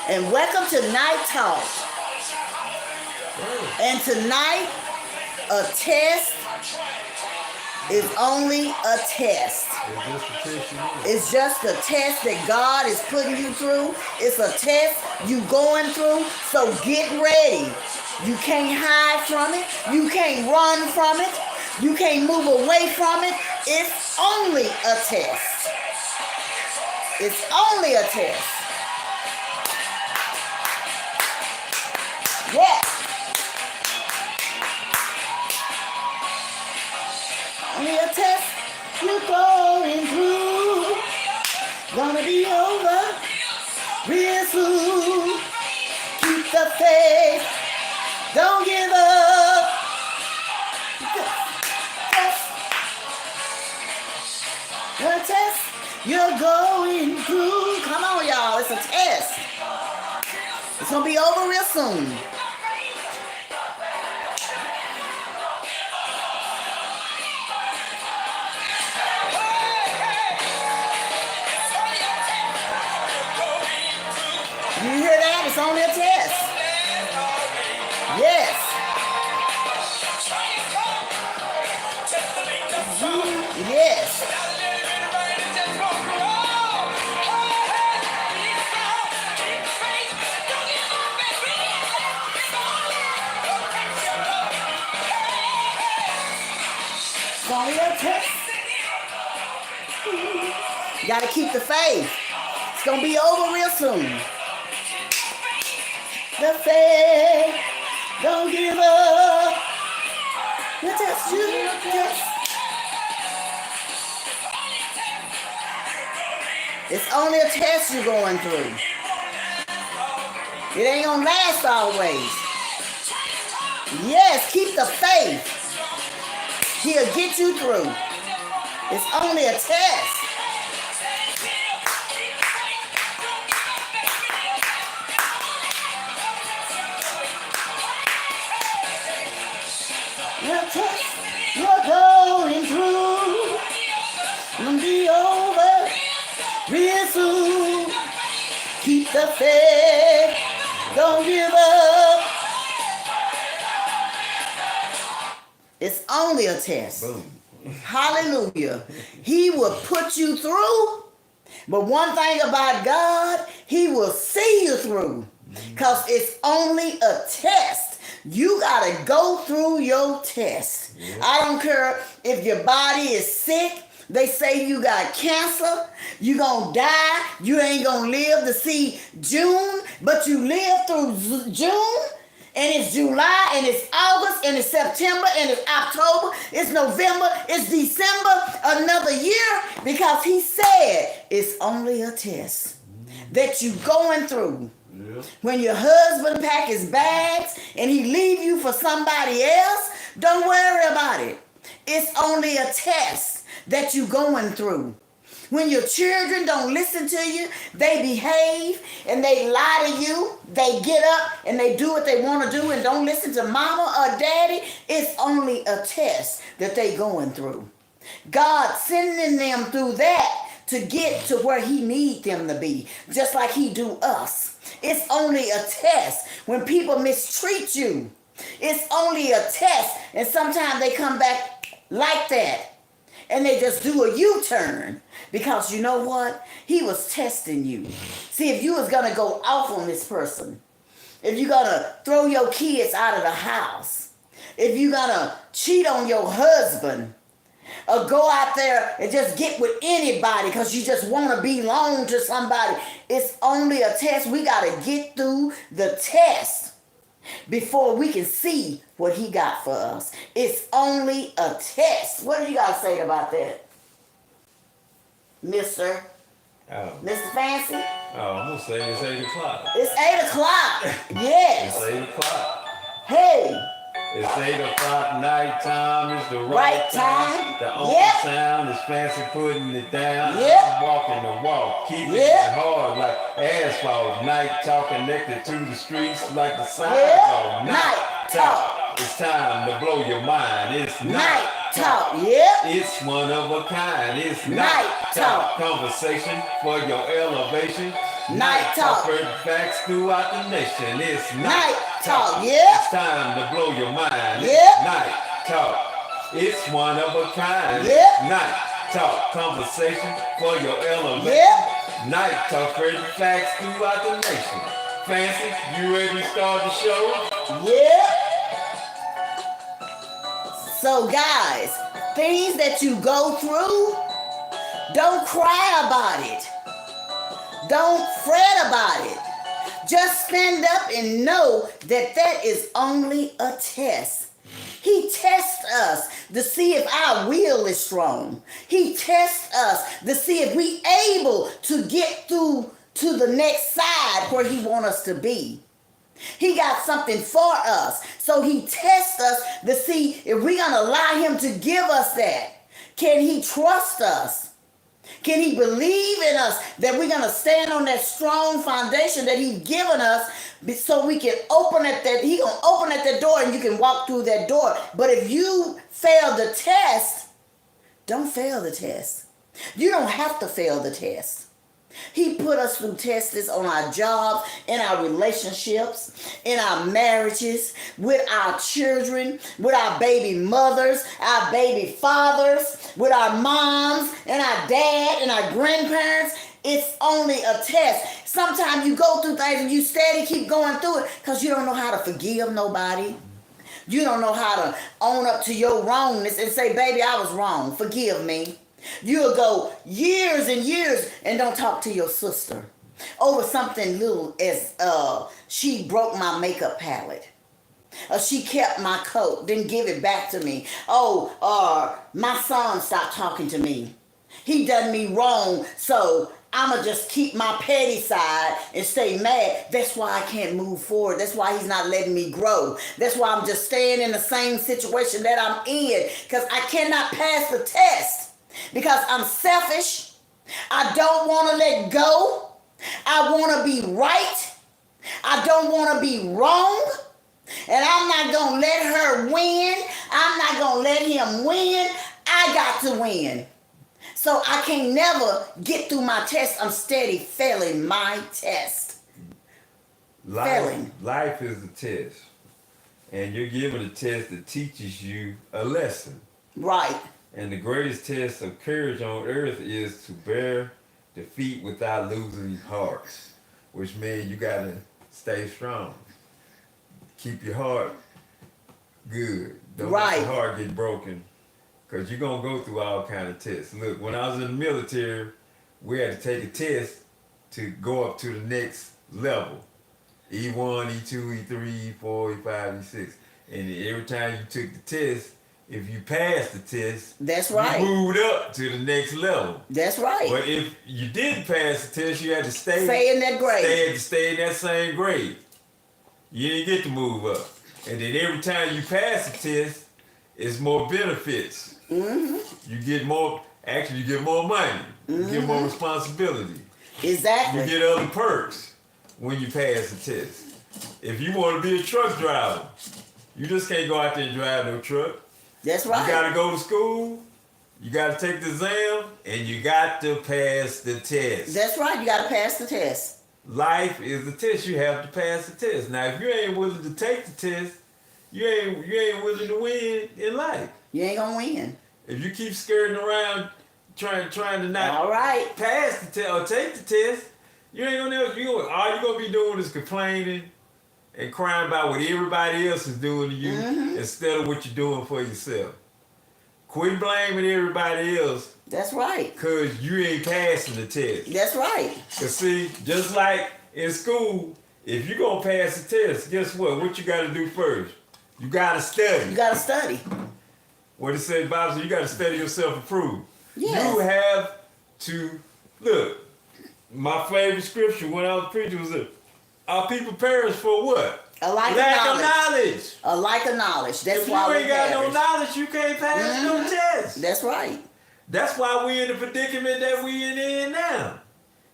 and welcome to Night Talk. And tonight, a test is only a test. It's just a test that God is putting you through. It's a test you going through. So get ready. You can't hide from it. You can't run from it. You can't move away from it. It's only a test. It's only a test. Yes. Only a test you're going through. Gonna be over real soon. Keep the faith. Don't give up. A test you're going through. Come on, y'all. It's a test. It's gonna be over real soon. You hear that? It's only a test. Yes. Yes. It's only a test. You gotta keep the faith. It's gonna be over real soon. The faith, don't give up. The test you test. It's only a test you're going through. It ain't gonna last always. Yes, keep the faith. He'll get you through. It's only a test. The test you're going through will be over real soon. Keep the faith. Don't give up. It's only a test. Boom. Hallelujah. He will put you through. But one thing about God, he will see you through. Because it's only a test. You got to go through your test. Yeah. I don't care if your body is sick. They say you got cancer. You going to die. You ain't going to live to see June. But you live through June. And it's July. And it's August. And it's September. And it's October. It's November. It's December. Another year. Because he said it's only a test that you going through. Yeah. When your husband pack his bags and he leave you for somebody else, don't worry about it. It's only a test that you going through. When your children don't listen to you, they behave and they lie to you, they get up and they do what they want to do and don't listen to mama or daddy, it's only a test that they going through. God sending them through that to get to where he need them to be, just like he do us. It's only a test when people mistreat you. It's only a test, and sometimes they come back like that, and they just do a U-turn, because you know what? He was testing you. See, if you was going to go off on this person, if you're going to throw your kids out of the house, if you're going to cheat on your husband, or go out there and just get with anybody because you just want to belong to somebody. It's only a test. We got to get through the test before we can see what he got for us. It's only a test. What do you got to say about that, Mr. Mr. Fancy? I'm going to say it's 8 o'clock. It's 8 o'clock. Yes. It's 8 o'clock. Hey. It's 8 o'clock, nighttime, it's the right time. The only sound is Fancy putting it down. I'm walking the walk, keeping it hard like asphalt. Night talk connected to the streets like the signs on night talk. It's time to blow your mind. It's night talk. It's one of a kind. It's night talk. Conversation for your elevation. Night talk. Facts throughout the nation. It's Night talk. Yeah. It's time to blow your mind. Yeah. It's night talk. It's one of a kind. Yeah. Night talk. Conversation for your elevation. Yeah. Night talk. Facts throughout the nation. Fancy, you ready to start the show? Yeah. So guys, things that you go through, don't cry about it. Don't fret about it. Just stand up and know that that is only a test. He tests us to see if our will is strong. He tests us to see if we able to get through to the next side where he want us to be. He got something for us. So he tests us to see if we're going to allow him to give us that. Can he trust us? Can he believe in us that we're going to stand on that strong foundation that he's given us so we can open at that, he going to open at that door and you can walk through that door. But if you fail the test, don't fail the test. You don't have to fail the test. He put us through tests on our jobs, in our relationships, in our marriages, with our children, with our baby mothers, our baby fathers, with our moms and our dad and our grandparents. It's only a test. Sometimes you go through things and you steady keep going through it because you don't know how to forgive nobody. You don't know how to own up to your wrongness and say, baby, I was wrong. Forgive me. You'll go years and years and don't talk to your sister over something little as she broke my makeup palette. She kept my coat, didn't give it back to me. My son stopped talking to me. He done me wrong, so I'ma just keep my petty side and stay mad. That's why I can't move forward. That's why he's not letting me grow. That's why I'm just staying in the same situation that I'm in because I cannot pass the test. Because I'm selfish. I don't want to let go. I want to be right. I don't want to be wrong. And I'm not going to let her win. I'm not going to let him win. I got to win. So I can never get through my test. I'm steady failing my test. Life is a test. And you're given a test that teaches you a lesson. Right. And the greatest test of courage on earth is to bear defeat without losing heart, which means you got to stay strong. Keep your heart good. Don't let your heart get broken because you're going to go through all kind of tests. Look, when I was in the military, we had to take a test to go up to the next level. E1, E2, E3, E4, E5, E6. And every time you took the test, if you passed the test, that's right. You moved up to the next level. That's right. But if you didn't pass the test, you had to stay in that grade. Stay in that same grade. You didn't get to move up. And then every time you pass the test, it's more benefits. Mm-hmm. You get more money. Mm-hmm. You get more responsibility. Exactly. You get other perks when you pass the test. If you want to be a truck driver, you just can't go out there and drive no truck. That's right. You got to go to school, you got to take the exam, and you got to pass the test. That's right. You got to pass the test. Life is a test. You have to pass the test. Now, if you ain't willing to take the test, you ain't willing to win in life. You ain't gonna win. If you keep skirting around trying to not pass the test or take the test, you ain't gonna know. All you gonna be doing is complaining and crying about what everybody else is doing to you instead of what you're doing for yourself. Quit blaming everybody else. That's right. Because you ain't passing the test. That's right. Because see, just like in school, if you're going to pass the test, guess what? What you got to do first? You got to study. You got to study. What it says, Bible says, you got to study yourself approved. Yes. You have to, look, my favorite scripture when I was preaching was this. Our people perish for what? A lack of knowledge. A lack of knowledge. That's if why you ain't got no knowledge, you can't pass no test. That's right. That's why we in the predicament that we in now.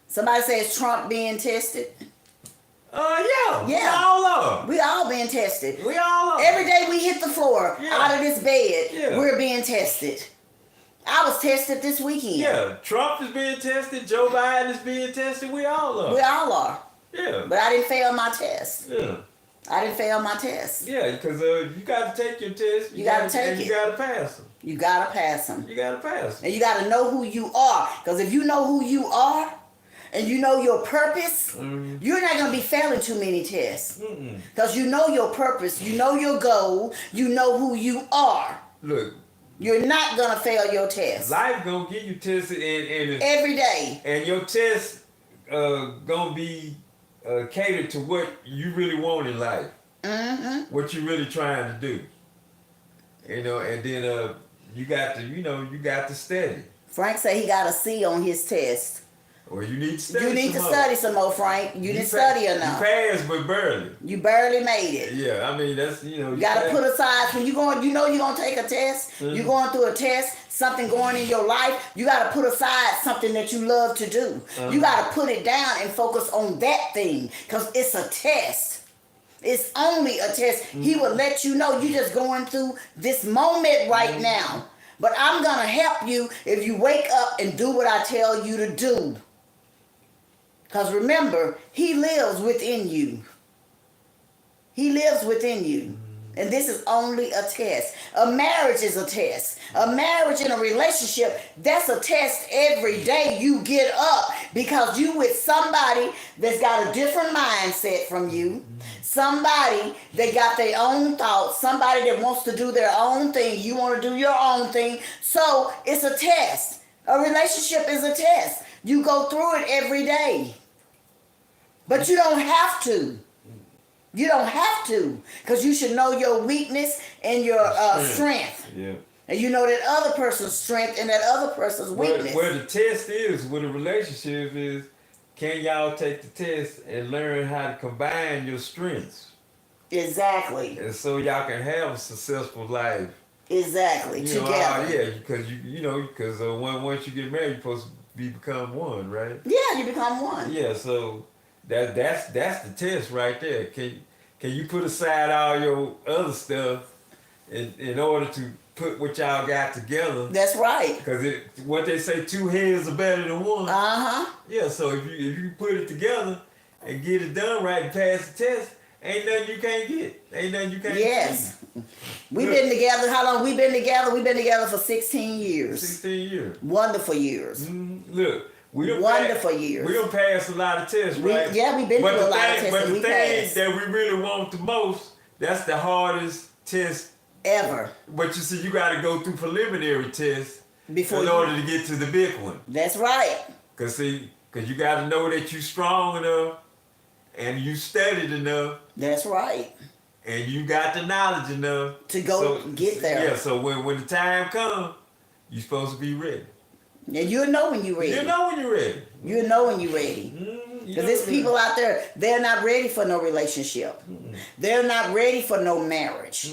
Somebody says Trump being tested. Yeah. We all are. We all being tested. We all are. Every day we hit the floor out of this bed, we're being tested. I was tested this weekend. Yeah, Trump is being tested. Joe Biden is being tested. We all are. We all are. Yeah. But I didn't fail my test. Yeah. I didn't fail my test. Yeah, because you got to take your test. You got to take it. You got to pass them. You got to pass them. You got to pass them. And you got to know who you are. Because if you know who you are and you know your purpose, you're not going to be failing too many tests. Because you know your purpose, you know your goal, you know who you are. Look. You're not going to fail your test. Life going to give you tests and every day. And your test going to be catered to what you really want in life. What you really trying to do. You know, and then you got to study. Frank said he got a C on his test. Well, you need to study. You need to study some more, Frank. You didn't study enough. You passed, but barely. You barely made it. Yeah, I mean that's You got to put aside when you going. You know you're gonna take a test. You're going through a test. Something going in your life. You got to put aside something that you love to do. You got to put it down and focus on that thing because it's a test. It's only a test. He will let you know you're just going through this moment right now. But I'm gonna help you if you wake up and do what I tell you to do. Because remember, he lives within you. He lives within you. And this is only a test. A marriage is a test. A marriage and a relationship, that's a test every day you get up. Because you with somebody that's got a different mindset from you. Somebody that got their own thoughts. Somebody that wants to do their own thing. You want to do your own thing. So it's a test. A relationship is a test. You go through it every day. But you don't have to. You don't have to. Because you should know your weakness and your strength. Yeah. And you know that other person's strength and that other person's weakness. Where the test is, where the relationship is, can y'all take the test and learn how to combine your strengths? Exactly. And so y'all can have a successful life. Exactly. Together. Yeah, because once you get married, you're supposed to become one, right? Yeah, you become one. Yeah, so that's the test right there. Can you put aside all your other stuff in order to put what y'all got together? That's right. Because what they say, two heads are better than one. Yeah, so if you put it together and get it done right and pass the test, ain't nothing you can't get. Ain't nothing you can't get. Yes. We've been together. How long we been together? We've been together for 16 years. 16 years. Wonderful years. Look. Wonderful years. We don't pass a lot of tests, right? We've been through a lot of tests. But the thing that we really want the most, that's the hardest test ever. But you see, you got to go through preliminary tests in order to get to the big one. That's right. Because you got to know that you're strong enough and you studied enough. That's right. And you got the knowledge enough to go get there. Yeah, so when the time comes, you're supposed to be ready. And you'll know when you're ready. You'll know when you're ready. You'll know when you're ready. Because there's people out there, they're not ready for no relationship. They're not ready for no marriage.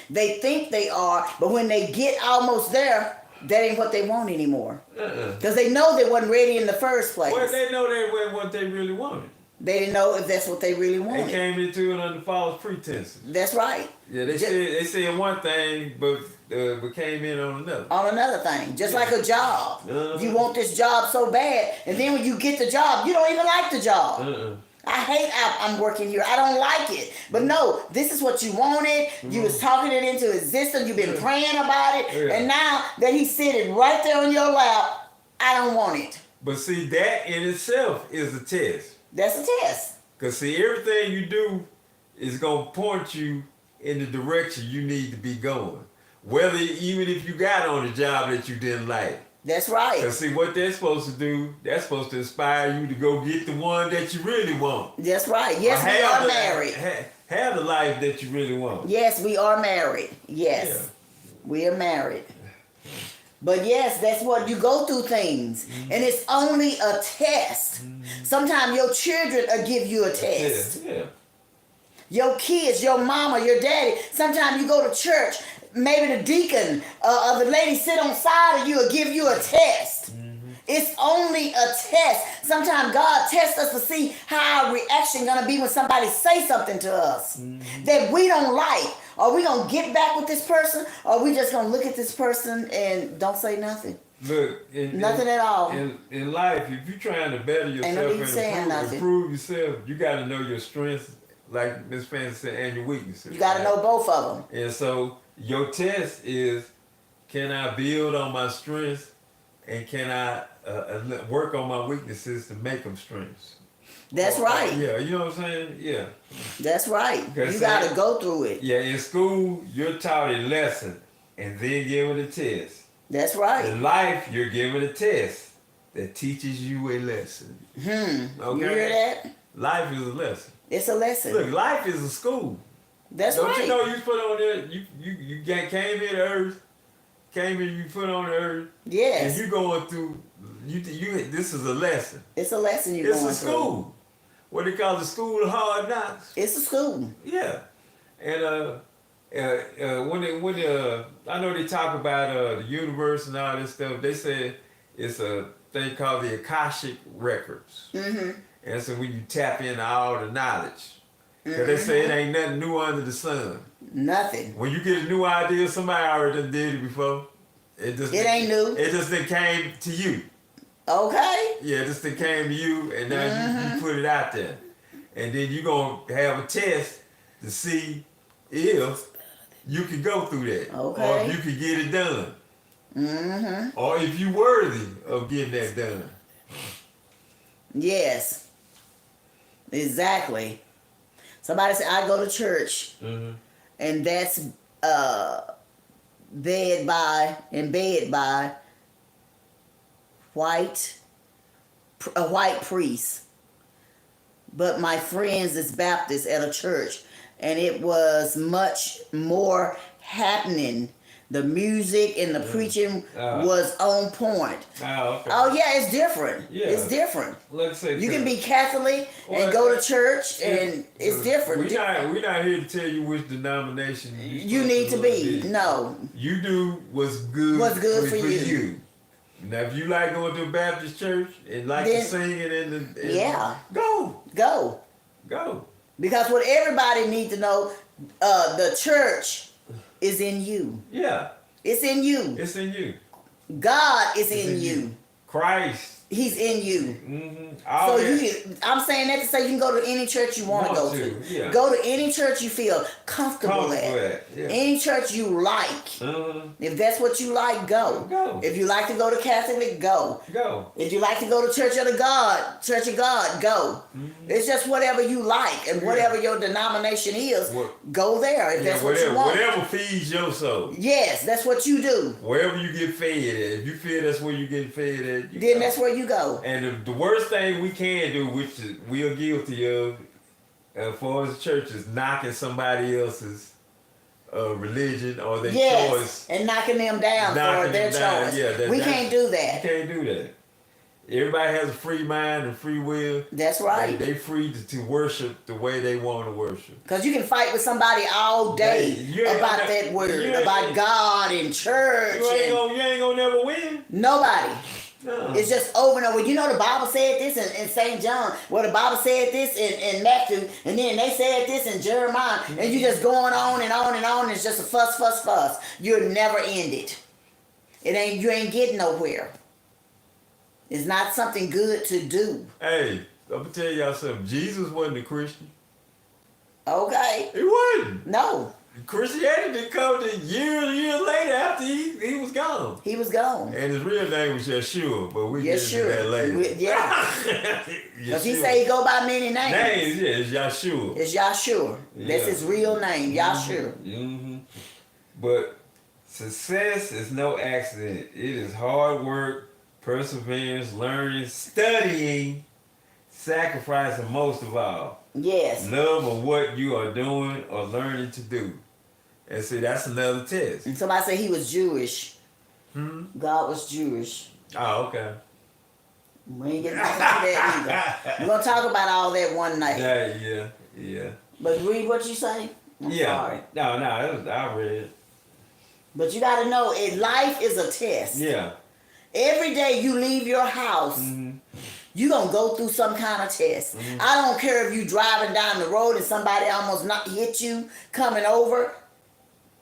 They think they are, but when they get almost there, that ain't what they want anymore. Because they know they wasn't ready in the first place. Well, they know they weren't what they really wanted. They didn't know if that's what they really wanted. They came into it under false pretenses. That's right. Yeah, they said one thing, but came in on another. On another thing, just like a job. You want this job so bad, and then when you get the job, you don't even like the job. I hate I'm working here. I don't like it. But no, this is what you wanted. You was talking it into existence. You've been praying about it. And now that he's sitting right there on your lap, I don't want it. But see, that in itself is a test. That's a test. Because see, everything you do is going to point you in the direction you need to be going. Even if you got on a job that you didn't like. That's right. Because see, what they're supposed to do, they're supposed to inspire you to go get the one that you really want. That's right. Yes, we are married. Have the life that you really want. Yes, we are married. Yes, we are married. But yes, that's what you go through things. And it's only a test. Sometimes your children will give you a test. Your kids, your mama, your daddy. Sometimes you go to church, maybe the deacon or the lady sit on side of you will give you a test. It's only a test. Sometimes God tests us to see how our reaction gonna be when somebody say something to us that we don't like. Are we gonna get back with this person, or are we just gonna look at this person and don't say nothing? Look, Nothing at all. In life, if you're trying to better yourself and improve yourself, you got to know your strengths, like Miss Fancy said, and your weaknesses. You got to know both of them. And so your test is, can I build on my strengths, and can I work on my weaknesses to make them strengths? That's right. Yeah, you know what I'm saying? Yeah. That's right. You got to go through it. Yeah, in school, you're taught a lesson and then given a test. That's right. In life, you're given a test that teaches you a lesson. Okay? You hear that? Life is a lesson. It's a lesson. Look, life is a school. That's right. Don't you know you put on there, came here to earth, you put on the earth. Yes. And you going through, this is a lesson. It's a lesson you're going through. It's a school. What they call the school of hard knocks. It's a school. Yeah. And I know they talk about the universe and all this stuff. They said it's a thing called the Akashic Records. And so when you tap into all the knowledge, because they say it ain't nothing new under the sun. Nothing. When you get a new idea, somebody already done did it before. It ain't new. It just then came to you. Okay. Yeah, it just then came to you, and now you put it out there. And then you're going to have a test to see if you can go through that. Okay. Or if you can get it done. Or if you're worthy of getting that done. Yes. Exactly. Somebody said, I go to church, and that's bed by a white priest. But my friends is Baptist at a church, and it was much more happening. The music and the preaching was on point. Oh, okay. Oh yeah, it's different. Yeah. It's different. Let's say you can be Catholic and go to church, and it's different. We're not here to tell you which denomination you need to be. No. You do what's good. What's good for you. Now, if you like going to a Baptist church and like to sing it go. Because what everybody needs to know, the church is in you. Yeah. It's in you. It's in you. God is in you. Christ. He's in you. I'm saying that to say you can go to any church you want to go to. Yeah. Go to any church you feel comfortable at. Yeah. Any church you like. If that's what you like, go. If you like to go to Catholic, go. If you like to go to Church of God, go. It's just whatever you like, and whatever your denomination is, go there if that's what you want. Whatever feeds your soul. Yes, that's what you do. Wherever you get fed at. If you feel that's where you get fed at, then that's where you go. And the worst thing we can do, which we are guilty of, for us church, is knocking somebody else's religion or their choice. And knocking them down for their choice. Yeah, we can't do that. You can't do that. Everybody has a free mind and free will. That's right. They free to worship the way they want to worship. Because you can fight with somebody all day about that word, about God and church. You ain't gonna never win. Nobody. No. It's just over and over. You know the Bible said this in St. John. Well, the Bible said this in Matthew. And then they said this in Jeremiah. And you just going on and on and on. It's just a fuss. You'll never end it. You ain't getting nowhere. It's not something good to do. Hey, I'm going to tell y'all something. Jesus wasn't a Christian. Okay. He wasn't. No. Christianity didn't come to years later after he was gone. He was gone. And his real name was Yeshua, but we get into that later. Because he said he go by many names. It's Yeshua. It's Yeshua. Yeah. That's his real name, Yeshua. But success is no accident. It is hard work, perseverance, learning, studying, sacrifice, and most of all, love of what you are doing or learning to do. And see, that's another test. And somebody said he was Jewish. God was Jewish. Oh, okay. We ain't getting into that either. We're going to talk about all that one night. Yeah. But read what you say. I'm sorry. No, I read. But you got to know, life is a test. Yeah. Every day you leave your house, you're going to go through some kind of test. I don't care if you driving down the road and somebody almost not hit you coming over.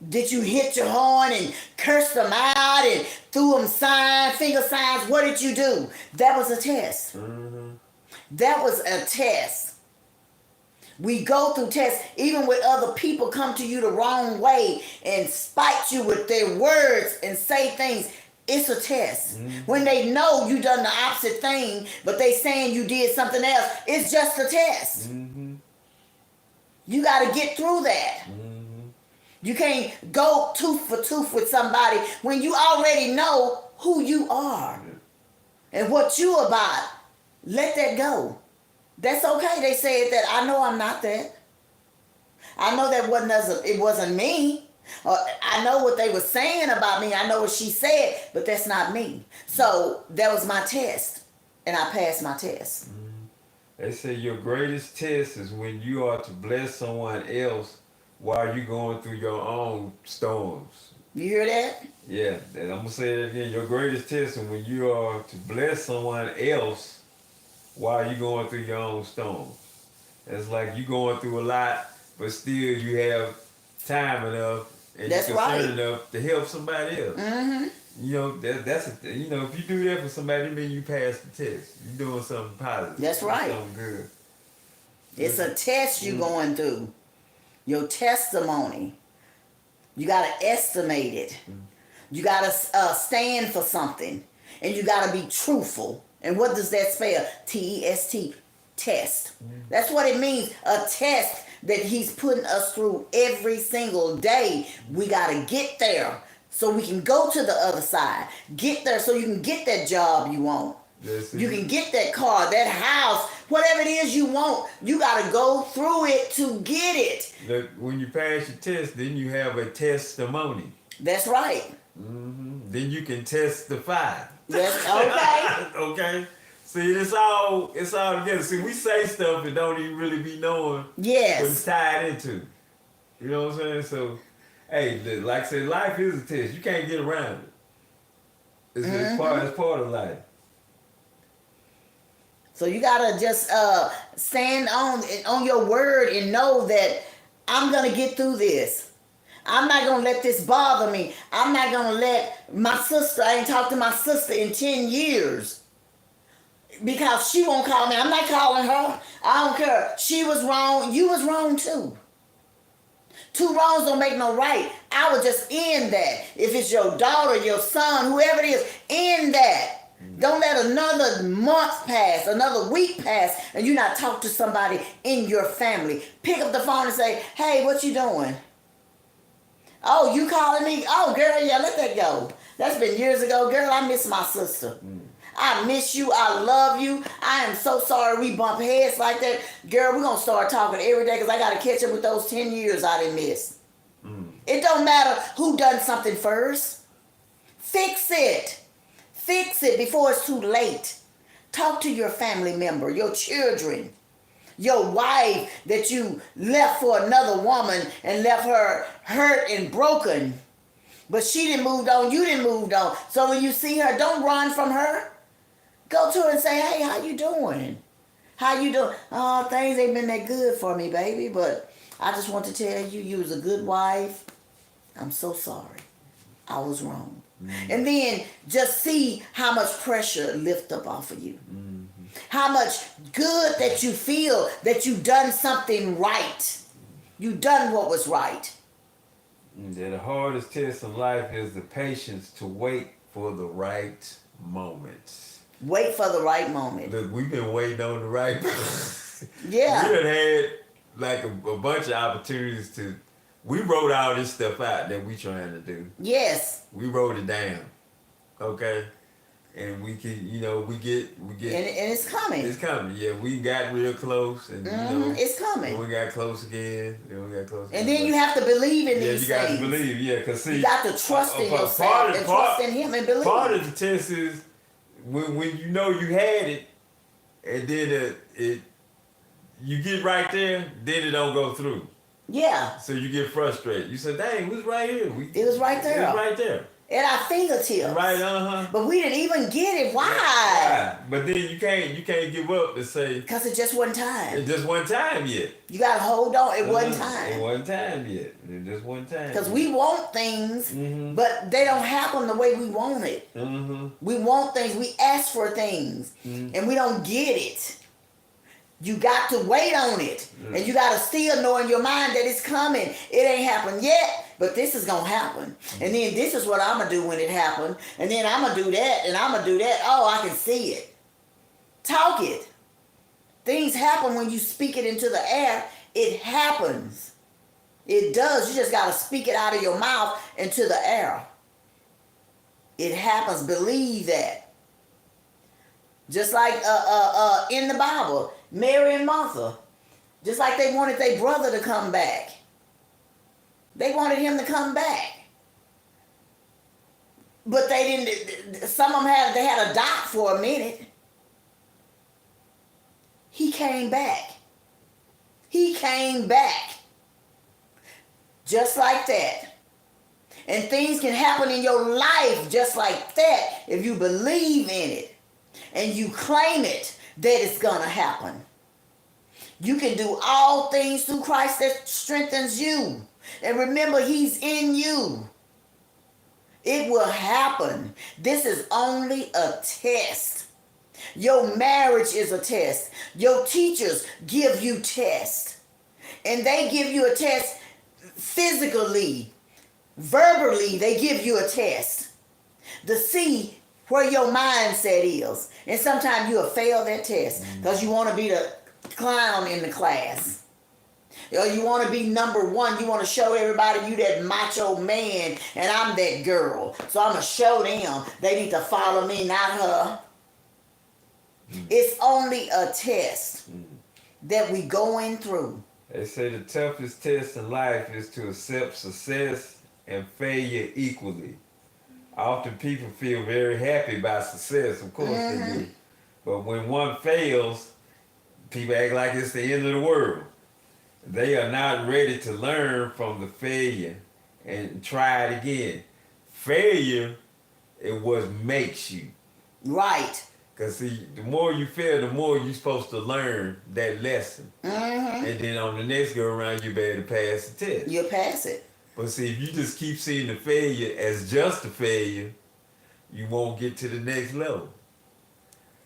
Did you hit your horn and curse them out and threw them signs, finger signs? What did you do? That was a test. That was a test. We go through tests, even with other people come to you the wrong way and spite you with their words and say things. It's a test. When they know you done the opposite thing, but they saying you did something else, it's just a test. You got to get through that. You can't go tooth for tooth with somebody when you already know who you are and what you about. Let that go. That's okay. They said that. I know I'm not that. I know that it wasn't me. I know what they were saying about me. I know what she said, but that's not me. So that was my test, and I passed my test. They say your greatest test is when you are to bless someone else while you're going through your own storms. You hear that? Yeah, and I'm going to say it again. Your greatest test is when you are to bless someone else while you're going through your own storms. It's like you're going through a lot, but still you have time enough and you're concerned enough to help somebody else. You know, that's you know, if you do that for somebody, then you pass the test. You're doing something positive. That's right. Something good. It's a test you're going through. Your testimony. You got to estimate it. You got to stand for something. And you got to be truthful. And what does that spell? T-E-S-T. Test. That's what it means. A test that he's putting us through every single day. We got to get there so we can go to the other side. Get there so you can get that job you want. You can get that car, that house, whatever it is you want. You got to go through it to get it. When you pass your test, then you have a testimony. That's right. Then you can testify. That's okay. Okay. See, it's all together. See, we say stuff and don't even really be knowing what it's tied into. You know what I'm saying? So, hey, like I said, life is a test. You can't get around it. It's part of life. So you gotta just stand on your word and know that I'm gonna get through this. I'm not gonna let this bother me. I'm not gonna let my sister. I ain't talked to my sister in 10 years because she won't call me. I'm not calling her. I don't care. She was wrong. You was wrong too. Two wrongs don't make no right. I would just end that. If it's your daughter, your son, whoever it is, end that. Don't let another month pass, another week pass, and you not talk to somebody in your family. Pick up the phone and say, hey, what you doing? Oh, you calling me? Oh, girl, yeah, let that go. That's been years ago. Girl, I miss my sister. I miss you. I love you. I am so sorry we bump heads like that. Girl, we're going to start talking every day because I got to catch up with those 10 years I didn't miss. It don't matter who done something first. Fix it. Fix it before it's too late. Talk to your family member, your children, your wife that you left for another woman and left her hurt and broken. But she didn't move on, you didn't move on. So when you see her, don't run from her. Go to her and say, hey, how you doing? How you doing? Oh, things ain't been that good for me, baby, but I just want to tell you, you was a good wife. I'm so sorry. I was wrong. And then just see how much pressure lift up off of you. How much good that you feel that you done something right. You done what was right. Yeah, the hardest test in life is the patience to wait for the right moments. Wait for the right moment. Look, we've been waiting on the right moment. Yeah. We done had like a bunch of opportunities to. We wrote all this stuff out that we trying to do. Yes. We wrote it down. Okay? And we can, you know, we get. And it's coming. It's coming, yeah. We got real close and, you know. It's coming. And we got close again. And then you have to believe in these things. Yeah, you got to believe, yeah. Because see. You got to trust in yourself and trust in him and believe. Part of the test is when you know you had it and then you get right there, then it don't go through. Yeah. So you get frustrated. You say, dang, it was right here. It was right there. It was right there. at our fingertips. Right, But we didn't even get it. Why? Right. But then you can't give up and say Because it just wasn't time. it just wasn't time yet. You got to hold on. It wasn't time. It wasn't time yet. It just wasn't time. Because we want things, but they don't happen the way we want it. We want things. We ask for things, and we don't get it. You got to wait on it. And you got to still know in your mind that it's coming. It ain't happened yet, but this is going to happen. And then this is what I'm going to do when it happens. And then I'm going to do that, and I'm going to do that. Oh, I can see it. Talk it. Things happen when you speak it into the air. It happens. It does. You just got to speak it out of your mouth into the air. It happens. Believe that. Just like in the Bible, Mary and Martha, just like they wanted their brother to come back. They wanted him to come back. But they didn't, some of them had a doubt for a minute. He came back. He came back. Just like that. And things can happen in your life just like that if you believe in it. And you claim it that it's going to happen. You can do all things through Christ that strengthens you. And remember, he's in you. It will happen. This is only a test. Your marriage is a test. Your teachers give you tests. And they give you a test physically. Verbally, they give you a test to see where your mindset is. And sometimes you'll fail that test because you want to be the clown in the class. Or you want to be number one. You want to show everybody you that macho man and I'm that girl. So I'm going to show them they need to follow me, not her. It's only a test that we going through. They say the toughest test in life is to accept success and failure equally. Often people feel very happy about success, of course they do. But when one fails, people act like it's the end of the world. They are not ready to learn from the failure and try it again. Failure is what makes you. Right. Because see, the more you fail, the more you're supposed to learn that lesson. And then on the next go around, you better pass the test. You'll pass it. But see, if you just keep seeing the failure as just a failure, you won't get to the next level.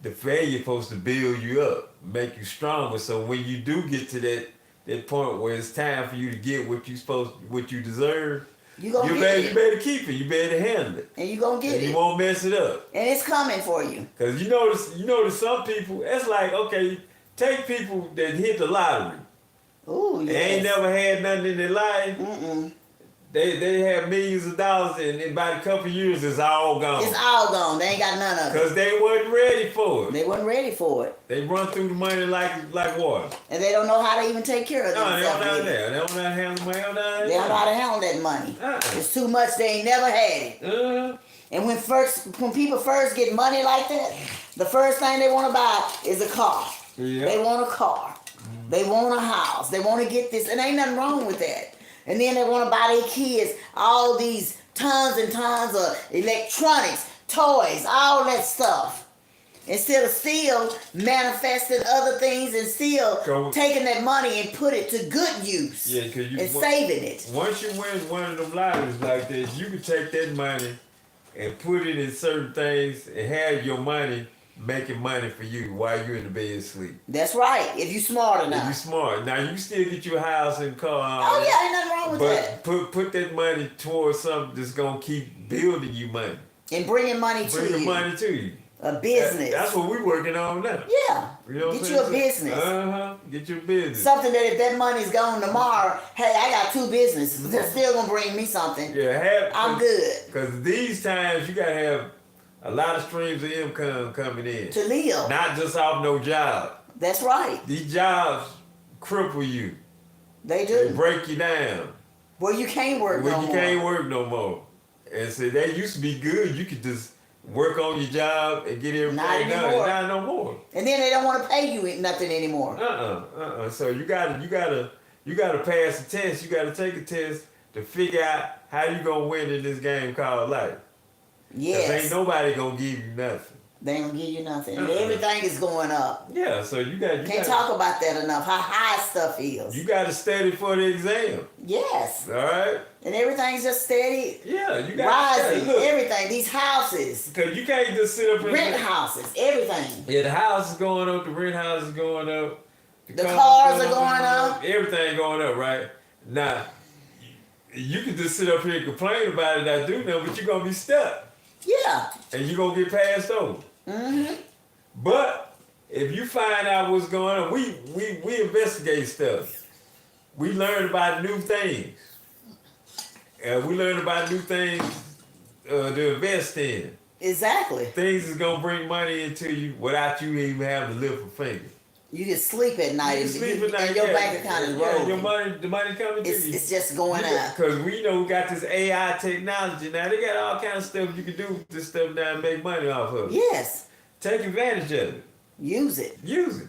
The failure supposed to build you up, make you stronger. So when you do get to that point where it's time for you to get what you deserve, you better keep it. You better handle it. And you gonna get it. You won't mess it up. And it's coming for you. Cause you notice some people. It's like, okay, take people that hit the lottery. Ooh, yes. They ain't never had nothing in their life. They have millions of dollars, and in about a couple of years, it's all gone. It's all gone. They ain't got none of it. Because they wasn't ready for it. They wasn't ready for it. They run through the money like water. And they don't know how to even take care of themselves. No, they don't know that. They don't know how to handle money. They don't know how to handle that money. It's too much. They ain't never had it. And when people first get money like that, the first thing they want to buy is a car. Yeah. They want a car. They want a house. They want to get this. And ain't nothing wrong with that. And then they want to buy their kids all these tons and tons of electronics, toys, all that stuff. Instead of still manifesting other things and still taking that money and put it to good use. Yeah, because you and saving it. Once you win one of them lotteries like this, you can take that money and put it in certain things and have your money making money for you while you're in the bed asleep. That's right. If you smart enough. If you smart. Now you still get your house and car. Oh yeah, ain't nothing wrong with that. But put that money towards something that's gonna keep building you money. And bringing money to you. Bringing money to you. A business. That's what we're working on now. Yeah. You know get you a business. Get your business. Something that if that money's gone tomorrow, hey, I got 2 businesses. They're still gonna bring me something. Yeah, I'm good. Because these times you gotta have a lot of streams of income coming in. To live. Not just off no job. That's right. These jobs cripple you. They do. They break you down. Well, you can't work no more. You can't work no more. And so that used to be good. You could just work on your job and get everything done. Not no more. And then they don't want to pay you nothing anymore. So you gotta pass a test. You gotta take a test to figure out how you gonna win in this game called life. Yes. Ain't nobody gonna give you nothing. They ain't gonna give you nothing. Everything is going up. Yeah, so you can't talk about that enough. How high stuff is. You got to study for the exam. Yes. All right. And everything's just steady. Yeah, you got to rising. Everything. These houses. Because you can't just sit up and rent houses. Everything. Yeah, the house is going up. The rent house is going up. The cars are going up. Everything going up, right? Now, you can just sit up here and complain about it, not do nothing, but you're gonna be stuck. Yeah. And you're gonna get passed over. Mm-hmm. But if you find out what's going on, we investigate stuff. We learn about new things. We learn about new things to invest in. Exactly. Things is gonna bring money into you without you even having to lift a finger. You can sleep at night, and your bank account is rolling. The money coming to you. It's just going up. Because we got this AI technology now. They got all kinds of stuff you can do with this stuff now and make money off of it. Yes. Take advantage of it. Use it. Use it.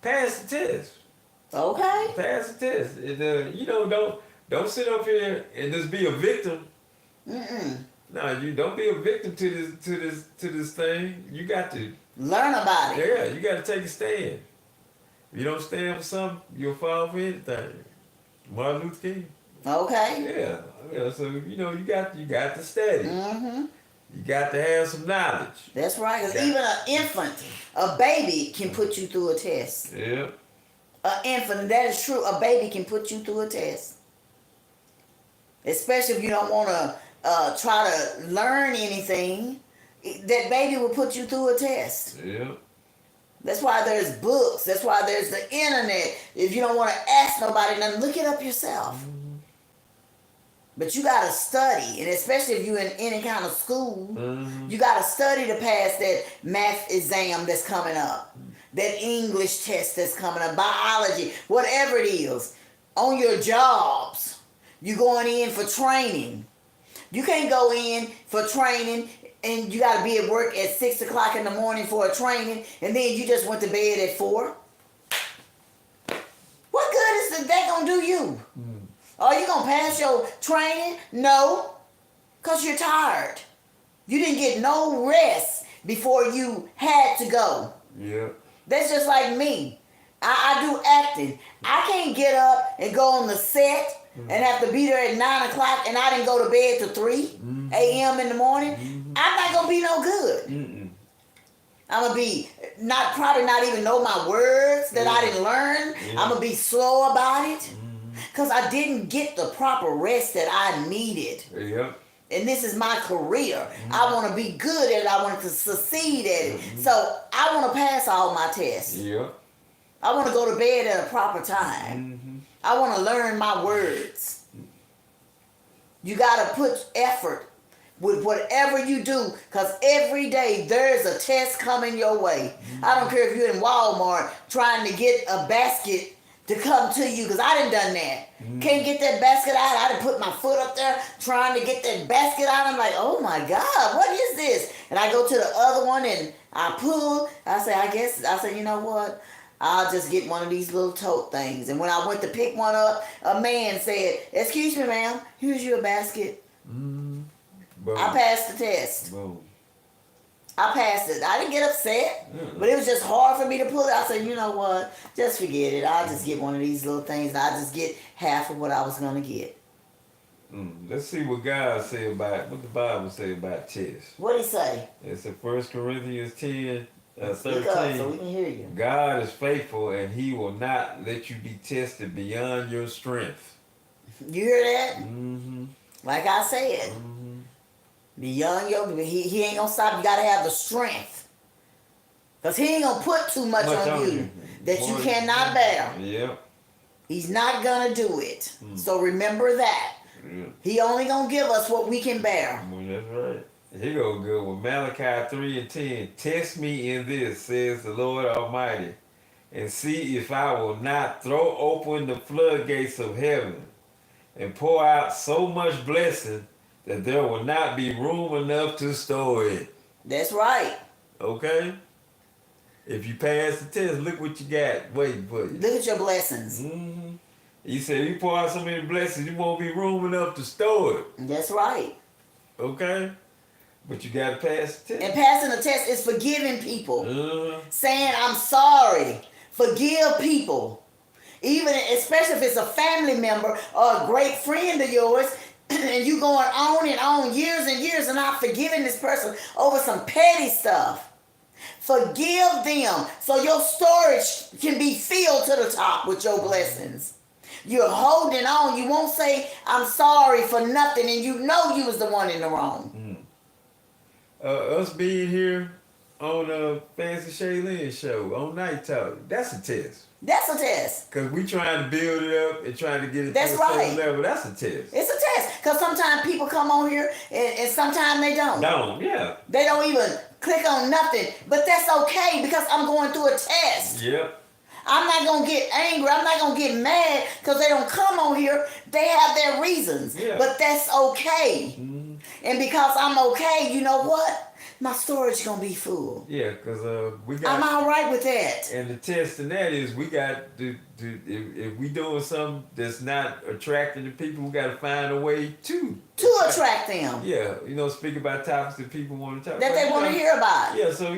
Pass the test. Okay. Pass the test. And, don't sit up here and just be a victim. Mm-mm. No, you don't be a victim to this thing. You got to learn about it. Yeah, you got to take a stand. If you don't stand for something, you'll fall for anything. Martin Luther King. Okay. Yeah. So you got to study. Mm-hmm. You got to have some knowledge. That's right. Because even an infant, a baby can put you through a test. Yeah. An infant, that is true. A baby can put you through a test. Especially if you don't want to try to learn anything, that baby will put you through a test. Yeah. That's why there's books. That's why there's the internet. If you don't want to ask nobody nothing, look it up yourself. Mm-hmm. But you got to study. And especially if you're in any kind of school, mm-hmm. you got to study to pass that math exam that's coming up. That English test that's coming up. Biology. Whatever it is. On your jobs. You're going in for training. You can't go in for training and you got to be at work at 6 o'clock in the morning for a training, and then you just went to bed at 4. What good is that going to do you? Mm. Are you going to pass your training? No, because you're tired. You didn't get no rest before you had to go. Yeah. That's just like me. I do acting. I can't get up and go on the set and have to be there at 9 o'clock and I didn't go to bed till 3 a.m. in the morning. I'm not going to be no good. Mm-mm. I'm going to be probably not even know my words that I didn't learn. Yeah. I'm going to be slow about it because I didn't get the proper rest that I needed. Yeah. And this is my career. I want to be good at it. I want to succeed at it. So I want to pass all my tests. Yeah. I want to go to bed at a proper time. I want to learn my words. You got to put effort with whatever you do, because every day there's a test coming your way. I don't care if you're in Walmart trying to get a basket to come to you, because I done that. Can't get that basket out. I done put my foot up there trying to get that basket out. I'm like, oh my God, what is this? And I go to the other one and I pull. I say, you know what? I'll just get one of these little tote things. And when I went to pick one up, a man said, excuse me, ma'am, here's your basket. I passed the test. Boom. I passed it. I didn't get upset, but it was just hard for me to pull it. I said, you know what? Just forget it. I'll just get one of these little things. And I'll just get half of what I was going to get. Let's see what what the Bible say about tests. What did he say? It's in 1 Corinthians 10. 13. Speak up so we can hear you. God is faithful and he will not let you be tested beyond your strength. You hear that? Like I said, beyond he ain't gonna stop. You gotta have the strength, because he ain't gonna put too much on you that you cannot bear. Yep. He's not gonna do it. So remember that. He only gonna give us what we can bear. That's right. Here go good with Malachi 3:10. Test me in this, says the Lord Almighty, and see if I will not throw open the floodgates of heaven and pour out so much blessing that there will not be room enough to store it. That's right. Okay? If you pass the test, look what you got waiting for you. Look at your blessings. He said, you pour out so many blessings, you won't be room enough to store it. That's right. Okay? But you gotta pass the test. And passing the test is forgiving people. Uh-huh. Saying, I'm sorry. Forgive people. Even, especially if it's a family member or a great friend of yours, and you going on and on years and years and not forgiving this person over some petty stuff. Forgive them so your storage can be filled to the top with your blessings. You're holding on. You won't say, I'm sorry for nothing, and you know you was the one in the wrong. Us being here on Fancy Sha Lynn show on Night Talk, that's a test. That's a test. Because we trying to build it up and trying to get it That's to a certain right. level. That's a test. It's a test. Because sometimes people come on here and sometimes they don't. Yeah. They don't even click on nothing. But that's okay because I'm going through a test. Yep. I'm not going to get angry. I'm not going to get mad because they don't come on here. They have their reasons. Yeah. But that's okay. Mm-hmm. And because I'm okay, you know what? My storage going to be full. Yeah, because we got... I'm all right with that. And the test in that is we got to if we doing something that's not attracting to people, we got to find a way to attract them. Yeah, speak about topics that people want to talk that about. They want to hear about. Yeah, so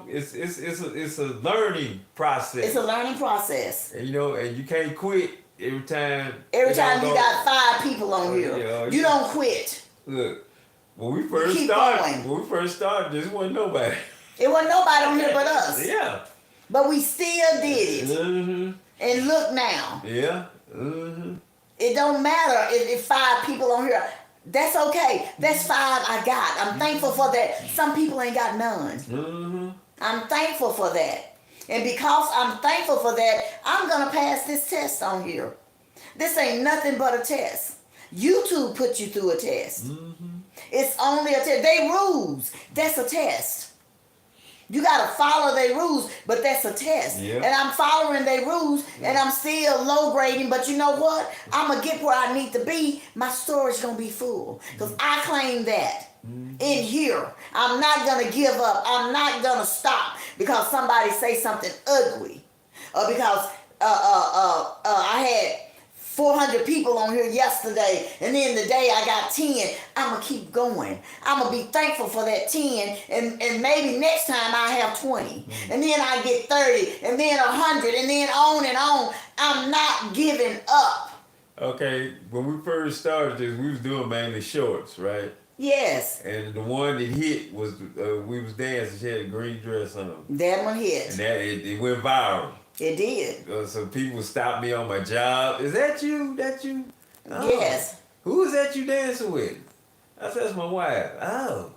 it's a learning process. It's a learning process. And and you can't quit every time. Every time you got 5 people on here, you don't quit. Look, when we first started, this wasn't nobody. It wasn't nobody on here but us. Yeah. But we still did it. Mm-hmm. And look now. Yeah. Mm-hmm. It don't matter if 5 people on here. That's okay. That's 5 I got. I'm thankful for that. Some people ain't got none. Mm-hmm. I'm thankful for that. And because I'm thankful for that, I'm going to pass this test on here. This ain't nothing but a test. YouTube put you through a test. Mm-hmm. It's only a test. They rules. That's a test. You got to follow their rules, but that's a test. Yep. And I'm following their rules, and I'm still low grading, but you know what? I'm going to get where I need to be. My storage going to be full because I claim that. In here, I'm not going to give up. I'm not going to stop because somebody say something ugly or because I had 400 people on here yesterday, and then today I got 10. I'm going to keep going. I'm going to be thankful for that 10, and maybe next time I have 20, and then I get 30, and then 100, and then on and on. I'm not giving up. Okay, when we first started this, we was doing mainly shorts, right? Yes. And the one that hit was, we was dancing, she had a green dress on. That one hit. And that it went viral. It did. So people stopped me on my job. Is that you? That you? Oh. Yes. Who is that you dancing with? I said, that's my wife. Oh.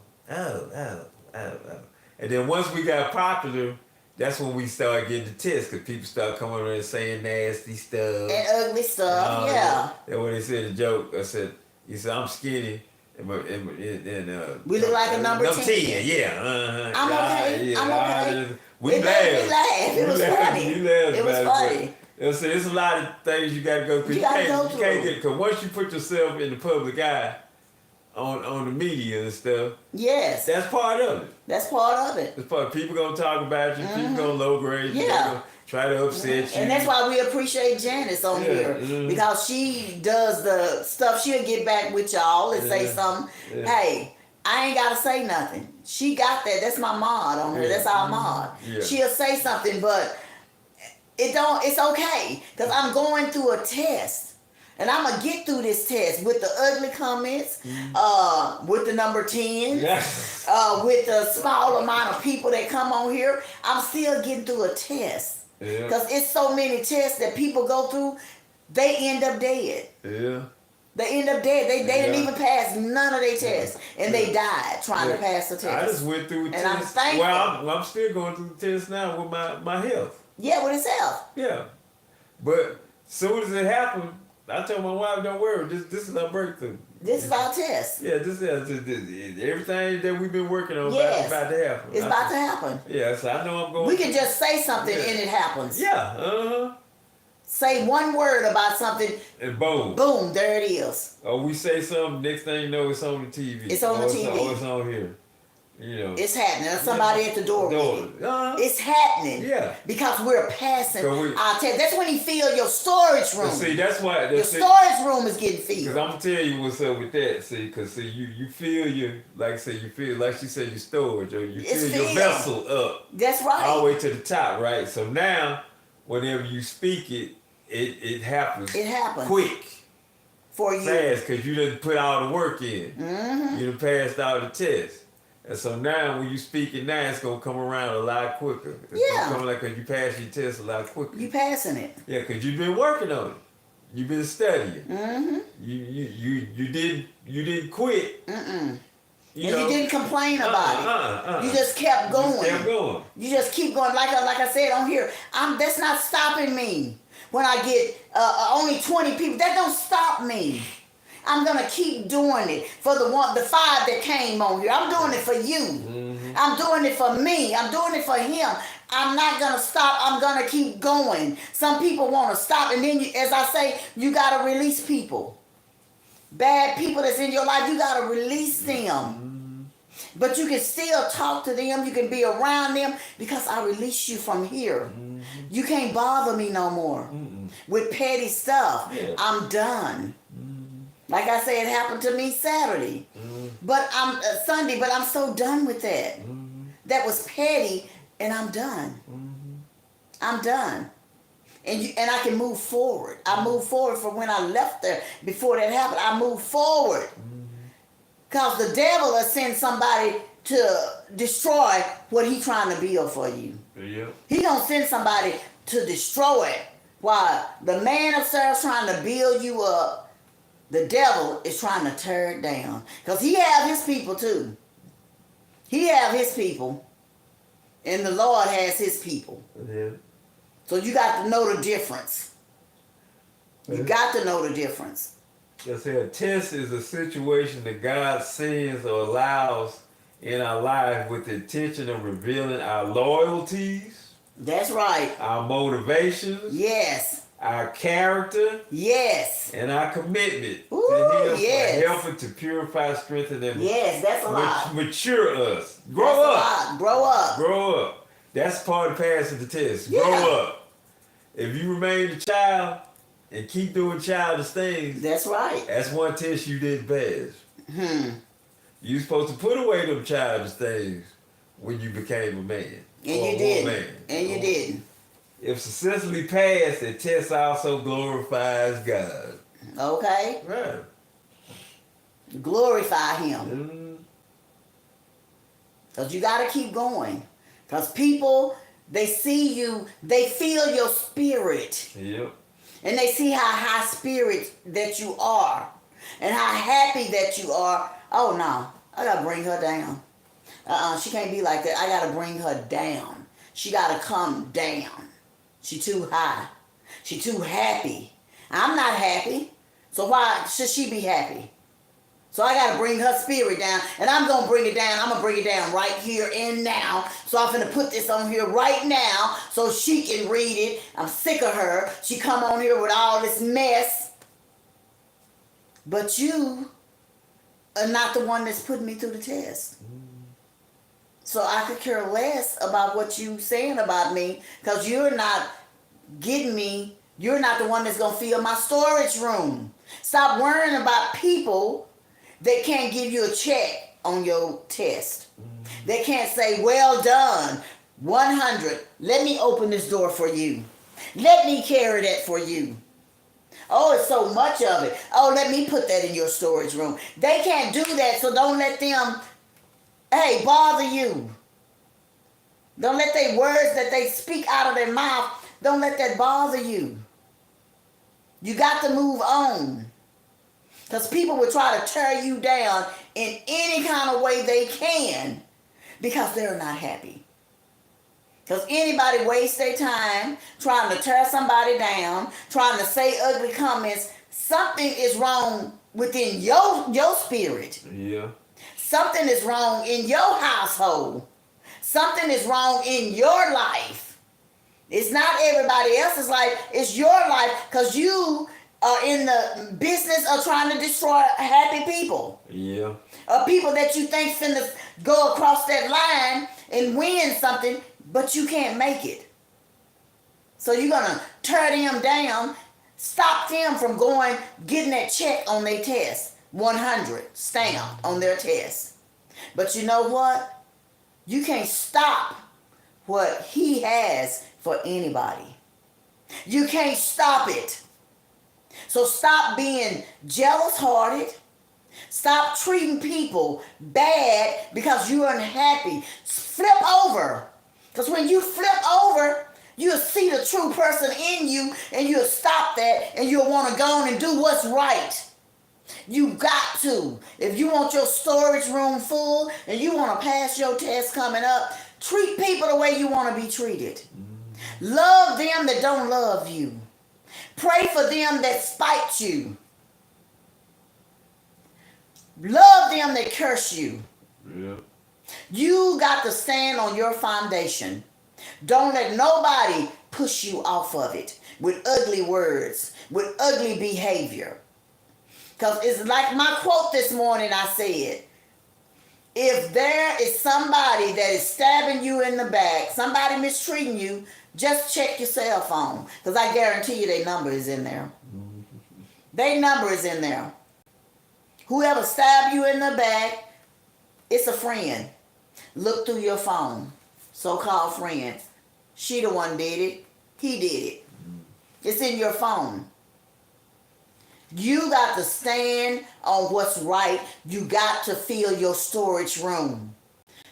And then once we got popular, that's when we started getting the tests because people started coming around and saying nasty stuff. And ugly stuff, yeah. And when they said the joke, he said, I'm skinny. And we look like a number 10. Yeah. Uh-huh. I'm okay. Yeah. I'm okay. We laughed. It was funny. It was funny. It's a lot of things you got to go through. You can't get it because once you put yourself in the public eye on the media and stuff. Yes. That's part of it. That's part of it. It's part. People gonna talk about you. People gonna low grade you. Yeah. Gonna try to upset you. And that's why we appreciate Janice on here because she does the stuff. She'll get back with y'all and say something. Yeah. Hey, I ain't gotta say nothing. She got that. That's my mod on her. That's our mod. Yeah. She'll say something, but it's okay because I'm going through a test. And I'm going to get through this test with the ugly comments, with the number 10, with the small amount of people that come on here. I'm still getting through a test. Because it's so many tests that people go through, they end up dead. Yeah. They end up dead. They didn't even pass none of their tests. And they died trying to pass the test. I just went through a test. And I'm thankful. Well, I'm still going through the test now with my health. Yeah, with itself. Yeah. But as soon as it happened, I told my wife, don't worry, this is our breakthrough. This is our test. Yeah, this everything that we've been working on about to happen. It's about to happen. Yeah, so I know I'm going. We can just say something and it happens. Yeah, Say one word about something. And boom. Boom, there it is. Or we say something, next thing you know, it's on the TV. It's on the TV. Or it's on here. You know, it's happening. There's somebody at the door. It's happening. Yeah. Because we're passing So our test. That's when he filled your storage room. See, that's why your storage room is getting filled. Because I'm gonna tell you what's up with that. See, because you feel like she said your storage, or you fill your vessel up. That's right. All the way to the top, right? So now, whenever you speak it happens. It happens quick. For you. Fast, because you done put all the work in. Mm-hmm. You done passed all the tests. And so now when you speak it now, it's going to come around a lot quicker. It's going to come like because you pass your test a lot quicker. You passing it. Yeah, because you've been working on it. You've been studying. Mm-hmm. You didn't quit. Mm-mm. You didn't complain about it. You just kept going. You just keep going. Like I said on here, that's not stopping me. When I get only 20 people, that don't stop me. I'm gonna keep doing it for the 5 that came on here. I'm doing it for you. Mm-hmm. I'm doing it for me. I'm doing it for him. I'm not gonna stop. I'm gonna keep going. Some people want to stop, and then, as I say, you gotta release people. Bad people that's in your life, you gotta release them. Mm-hmm. But you can still talk to them. You can be around them because I release you from here. Mm-hmm. You can't bother me no more with petty stuff. Yeah. I'm done. Like I said, it happened to me Saturday, but I'm Sunday. But I'm so done with that. That was petty, and I'm done. I'm done, and I can move forward. I moved forward from when I left there. Before that happened, I moved forward, cause the devil will send somebody to destroy what he's trying to build for you. Yeah. He gonna send somebody to destroy it, while the man upstairs trying to build you up. The devil is trying to tear it down. Because he have his people too. He have his people. And the Lord has his people. Yeah. So you got to know the difference. You got to know the difference. Just say a test is a situation that God sends or allows in our life with the intention of revealing our loyalties. That's right. Our motivations. Yes. Our character, yes, and our commitment to Him, yes, helping to purify, strengthen, and that's a lot. Mature us, grow up. That's part of passing the test. Yeah. Grow up. If you remain a child and keep doing childish things, that's right. That's one test you didn't pass. You're supposed to put away them childish things when you became a man, and you didn't. And you didn't. If successfully passed, the test also glorifies God. Okay. Right. Glorify Him. Because you got to keep going. Because people, they see you, they feel your spirit. Yep. And they see how high spirit that you are. And how happy that you are. Oh, no. I got to bring her down. She can't be like that. I got to bring her down. She got to come down. She too high. She too happy. I'm not happy. So why should she be happy? So I got to bring her spirit down. And I'm going to bring it down. I'm going to bring it down right here and now. So I'm going to put this on here right now so she can read it. I'm sick of her. She come on here with all this mess. But you are not the one that's putting me through the test. So I could care less about what you saying about me because you're not getting me. You're not the one that's going to fill my storage room. Stop worrying about people that can't give you a check on your test. They can't say, well done, 100. Let me open this door for you. Let me carry that for you. Oh, it's so much of it. Oh, let me put that in your storage room. They can't do that, so don't let them... Hey, bother you. Don't let their words that they speak out of their mouth, don't let that bother you. You got to move on. Because people will try to tear you down in any kind of way they can because they're not happy. Because anybody wastes their time trying to tear somebody down, trying to say ugly comments. Something is wrong within your spirit. Yeah. Something is wrong in your household. Something is wrong in your life. It's not everybody else's life. It's your life because you are in the business of trying to destroy happy people. Yeah. Or people that you think finna go across that line and win something, but you can't make it. So you're gonna tear them down, stop them from getting that check on their test. 100 stamped on their test. But you know what? You can't stop what he has for anybody. You can't stop it. So stop being jealous-hearted. Stop treating people bad because you're unhappy. Flip over. Because when you flip over, you'll see the true person in you, and you'll stop that, and you'll want to go on and do what's right. You got to. If you want your storage room full and you want to pass your test coming up, treat people the way you want to be treated. Love them that don't love you. Pray for them that spite you. Love them that curse you. Yeah. You got to stand on your foundation. Don't let nobody push you off of it with ugly words, with ugly behavior. Because it's like my quote this morning, I said, if there is somebody that is stabbing you in the back, somebody mistreating you, just check your cell phone. Because I guarantee you their number is in there. Their number is in there. Whoever stabbed you in the back, it's a friend. Look through your phone. So-called friend. She the one did it. He did it. It's in your phone. You got to stand on what's right. You got to fill your storage room.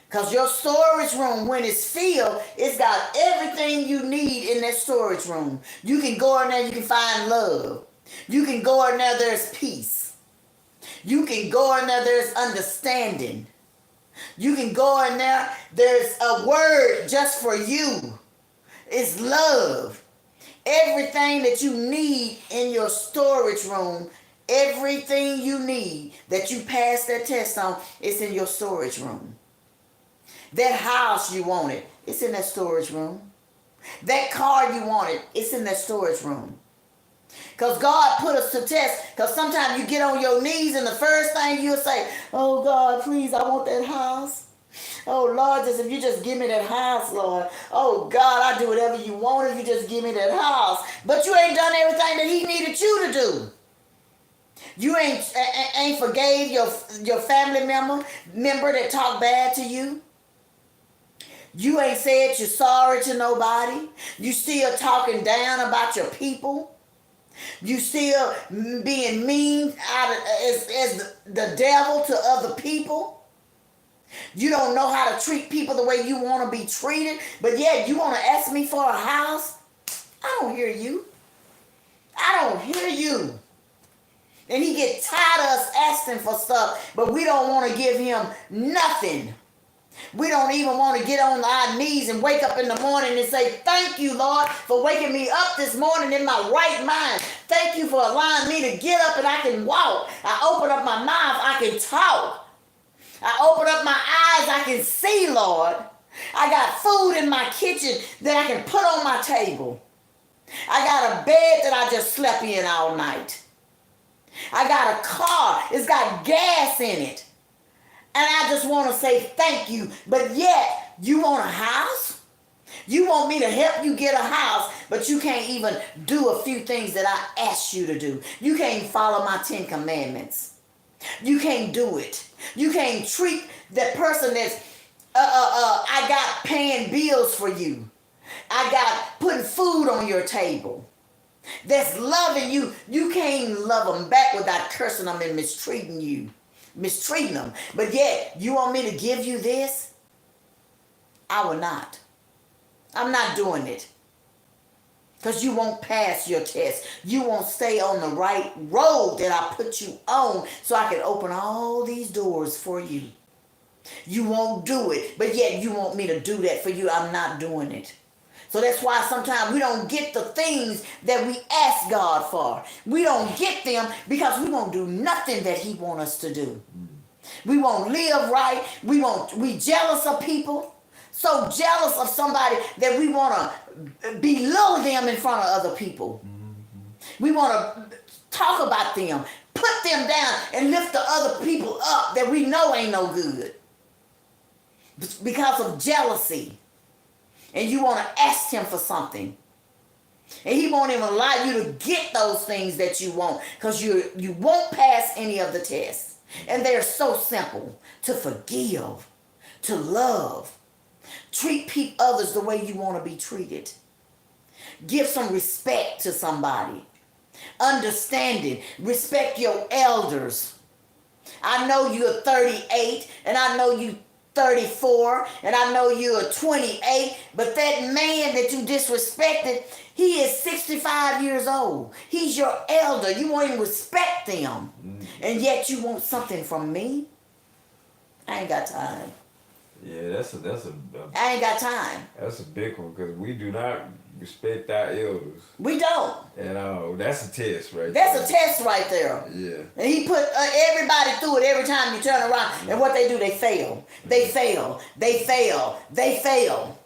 Because your storage room, when it's filled, it's got everything you need in that storage room. You can go in there, you can find love. You can go in there, there's peace. You can go in there, there's understanding. You can go in there, there's a word just for you. It's love. Everything that you need in your storage room, everything you need that you pass that test on, it's in your storage room. That house you wanted, it's in that storage room. That car you wanted, it's in that storage room. Because God put us to test. Because sometimes you get on your knees and the first thing you'll say, oh God, please, I want that house. Oh Lord, if you just give me that house, Lord. Oh God, I'll do whatever you want if you just give me that house. But you ain't done everything that he needed you to do. You ain't forgave your family member that talked bad to you. You ain't said you're sorry to nobody. You still talking down about your people. You still being mean as the devil to other people. You don't know how to treat people the way you want to be treated, but yet you want to ask me for a house? I don't hear you. I don't hear you. And he get tired of us asking for stuff, but we don't want to give him nothing. We don't even want to get on our knees and wake up in the morning and say, thank you, Lord, for waking me up this morning in my right mind. Thank you for allowing me to get up and I can walk. I open up my mouth, I can talk. I open up my eyes, I can see, Lord. I got food in my kitchen that I can put on my table. I got a bed that I just slept in all night. I got a car, it's got gas in it. And I just want to say thank you. But yet, you want a house? You want me to help you get a house, but you can't even do a few things that I asked you to do. You can't follow my 10 commandments. You can't do it. You can't treat that person that's, I got paying bills for you. I got putting food on your table. That's loving you. You can't love them back without cursing them and mistreating them. But yet, you want me to give you this? I will not. I'm not doing it. Because you won't pass your test. You won't stay on the right road that I put you on so I can open all these doors for you. You won't do it. But yet you want me to do that for you. I'm not doing it. So that's why sometimes we don't get the things that we ask God for. We don't get them because we won't do nothing that he wants us to do. We won't live right. We jealous of people. So jealous of somebody that we want to belittle them in front of other people. We want to talk about them, put them down, and lift the other people up that we know ain't no good because of jealousy. And you want to ask him for something. And he won't even allow you to get those things that you want because you won't pass any of the tests. And they're so simple: to forgive, to love, treat others the way you want to be treated, give some respect to somebody, understanding, respect your elders. I know you're 38 and I know you 34 and I know you're 28, but that man that you disrespected, he is 65 years old. He's your elder. You won't even respect them. And yet you want something from me? I ain't got time. Yeah, that's a I ain't got time. That's a big one because we do not respect our elders. We don't. And that's a test right That's there. a test right there. Yeah. And he put everybody through it every time you turn around. And what they do, they fail. They fail. They fail. They fail.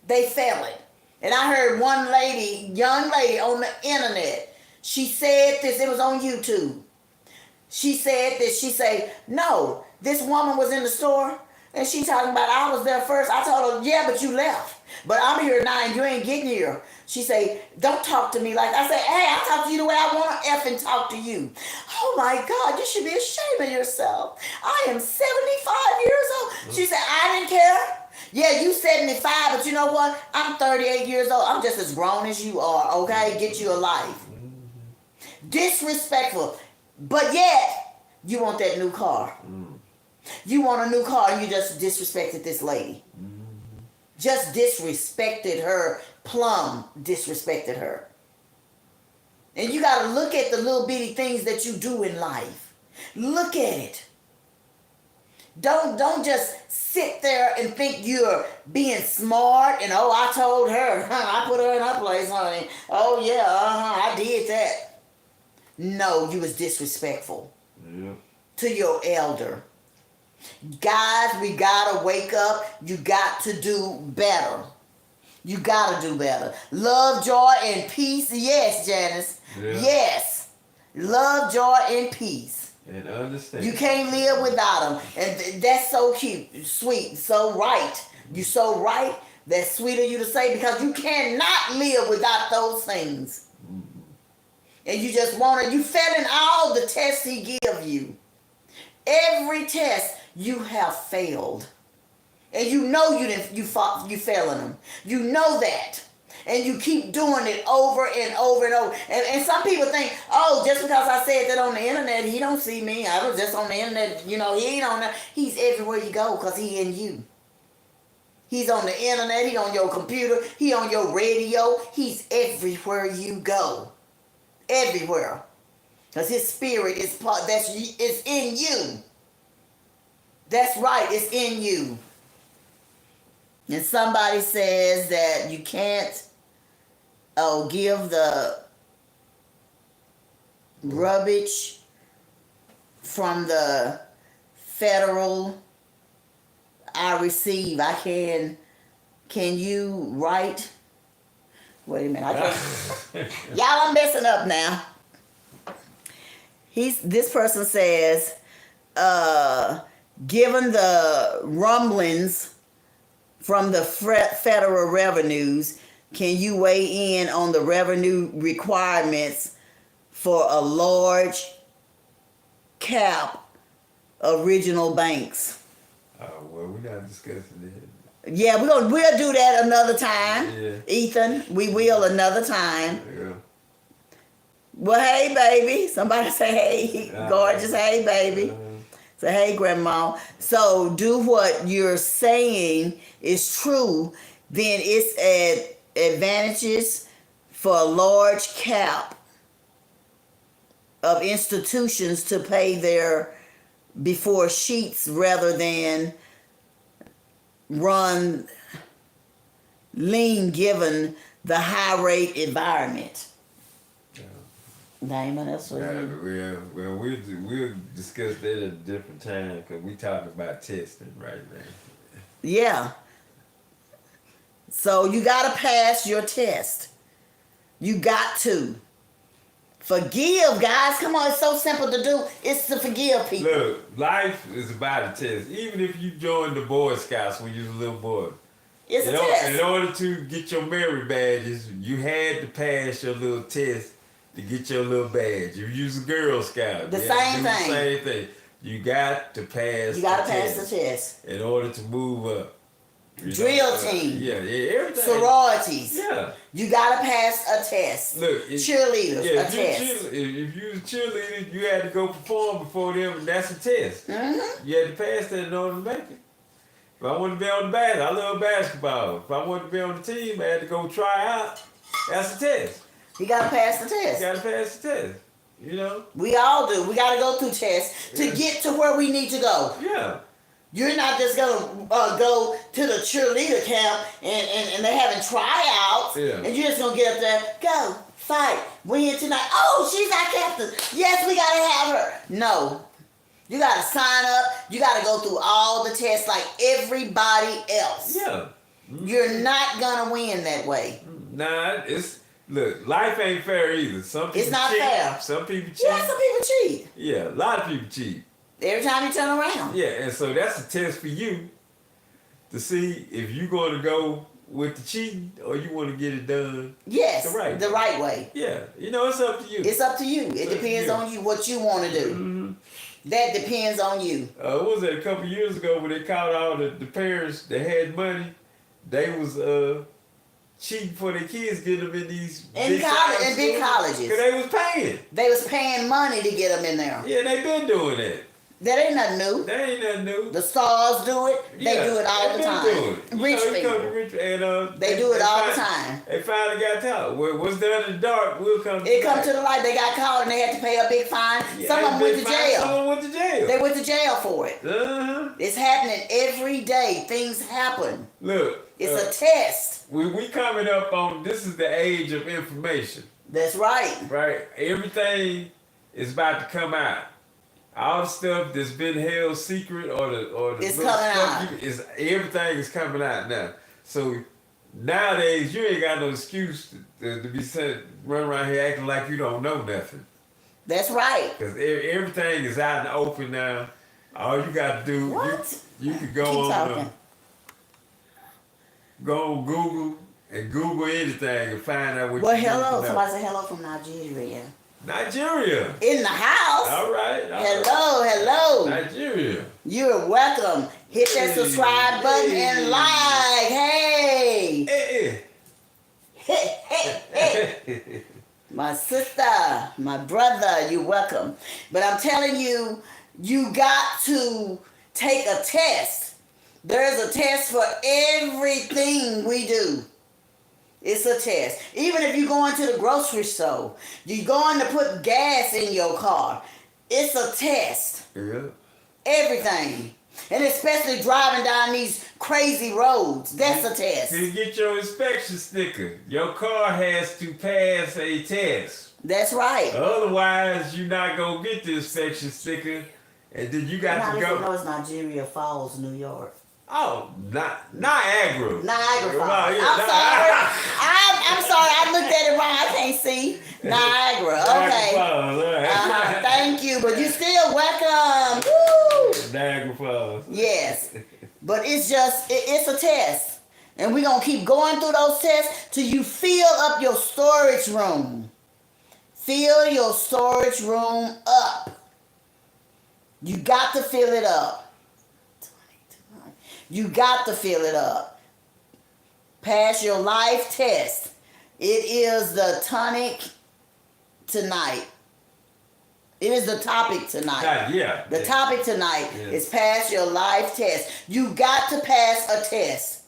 They fail it. And I heard one lady, young lady on the internet, she said this, it was on YouTube. She said this, she said, no, this woman was in the store and she talking about, I was there first. I told her, yeah, but you left. But I'm here now and you ain't getting here. She say, don't talk to me like I say, hey, I talk to you the way I want to effing talk to you. Oh my God, you should be ashamed of yourself. I am 75 years old. She said, I didn't care. Yeah, you 75, but you know what? I'm 38 years old. I'm just as grown as you are, okay? Get you a life. Disrespectful. But yet, you want that new car. You want a new car and you just disrespected this lady. Just disrespected her. Plumb disrespected her. And you got to look at the little bitty things that you do in life. Look at it. Don't just sit there and think you're being smart and, oh, I told her. I put her in her place, honey. Oh, yeah, I did that. No, you was disrespectful. Yeah. To your elder. Guys, we got to wake up. You got to do better. You got to do better. Love, joy, and peace. Yes, Janice. Yeah. Yes. Love, joy, and peace. And understand. You can't live without them. And that's so cute, sweet, so right. You so right. That's sweet of you to say because you cannot live without those things. And you just want to, you failing all the tests he give you. Every test you have failed. And you know you failing them. You know that. And you keep doing it over and over and over. And some people think, oh, just because I said that on the internet, he don't see me. I was just on the internet, he ain't on there. He's everywhere you go because he in you. He's on the internet, he on your computer, he on your radio. He's everywhere you go. Everywhere. Because his spirit is in you. That's right, it's in you. And somebody says that you can't give the rubbish from the federal I receive. Can you write? Wait a minute. Y'all, I'm messing up now. This person says, given the rumblings from the federal revenues, can you weigh in on the revenue requirements for a large cap of regional banks? Well, we're not discussing that. Yeah, we'll do that another time, Yeah. Ethan. We will another time. Yeah. Well, hey, baby. Somebody say, hey, gorgeous. Hey, baby. Say, hey, grandma. So do what you're saying is true, then it's advantages for a large cap of institutions to pay their before sheets rather than run lean given the high rate environment. Damon, that's what we'll discuss that at a different time because we talking about testing right now. Yeah. So you got to pass your test. You got to. Forgive, guys. Come on, it's so simple to do. It's to forgive people. Look, life is about a test. Even if you joined the Boy Scouts when you was a little boy, It's a test. in order to get your merit badges, you had to pass your little test to get your little badge. If you was a Girl Scout, The same thing. The same thing. You got to pass. You got to pass the test. In order to move up. Drill team. Yeah, everything. Sororities. Yeah. You got to pass a test. Look, cheerleaders, yeah, a test. If you was a cheerleader, you had to go perform before them, and that's a test. Mm-hmm. You had to pass that in order to make it. If I wanted to be on the I love basketball. If I wanted to be on the team, I had to go try out. That's a test. You got to pass the test. You got to pass the test. You know? We all do. We got to go through tests to get to where we need to go. Yeah. You're not just going to go to the cheerleader camp and they're having tryouts. Yeah. And you're just going to get up there, go, fight, win tonight. Oh, she's our captain. Yes, we got to have her. No. You got to sign up. You got to go through all the tests like everybody else. Yeah. You're not going to win that way. Nah, look, life ain't fair either. Some people It's not cheat. fair. Some people cheat. Yeah, some people cheat. Yeah, a lot of people cheat. Every time you turn around. Yeah, and so that's a test for you to see if you're going to go with the cheating or you want to get it done. Yes, the right way. Yeah, it's up to you. It's up to you. It depends on you what you want to do. Mm-hmm. That depends on you. What was it, a couple years ago when they caught all the parents that had money? They was cheating for their kids, getting them in these big colleges. Because they was paying. They was paying money to get them in there. Yeah, they been doing that. That ain't nothing new. That ain't nothing new. The stars do it. They do it all the time. Rich people. They do it all the time. They finally got caught. What's done in the dark will come to the light. It come to the light. They got caught and they had to pay a big fine. Yeah, Some of them went to jail. Some of them went to jail. They went to jail for it. Uh-huh. It's happening every day. Things happen. Look. It's a test. We coming up on, this is the age of information. That's right. Right? Everything is about to come out. All the stuff that's been held secret or the it's coming out. Everything is coming out now. So nowadays you ain't got no excuse to be run around here acting like you don't know nothing. That's right. Because everything is out in the open now. All you got to do, you could go on Google and Google anything and find out what you need to know. Somebody said hello from Nigeria. Nigeria. In the house. All right. Hello. Nigeria. You're welcome. Hit that subscribe button and like. Hey. My sister, my brother, you're welcome. But I'm telling you, you got to take a test. There's a test for everything we do. It's a test. Even if you're going to the grocery store, you're going to put gas in your car. It's a test. Yeah. Everything. And especially driving down these crazy roads. That's a test. To get your inspection sticker, your car has to pass a test. That's right. Otherwise, you're not going to get the inspection sticker. And then you got to go. Know it's Nigeria Falls, New York. Oh, Niagara. Niagara Falls. Yeah, I'm sorry. I looked at it wrong. I can't see. Niagara. Okay. Falls, right. Thank you. But you're still welcome. Woo! Niagara Falls. Yes. But it's a test. And we're going to keep going through those tests till you fill up your storage room. Fill your storage room up. You got to fill it up. You got to fill it up. Pass your life test. It is the tonic tonight. It is the topic tonight. The topic tonight is pass your life test. You got to pass a test.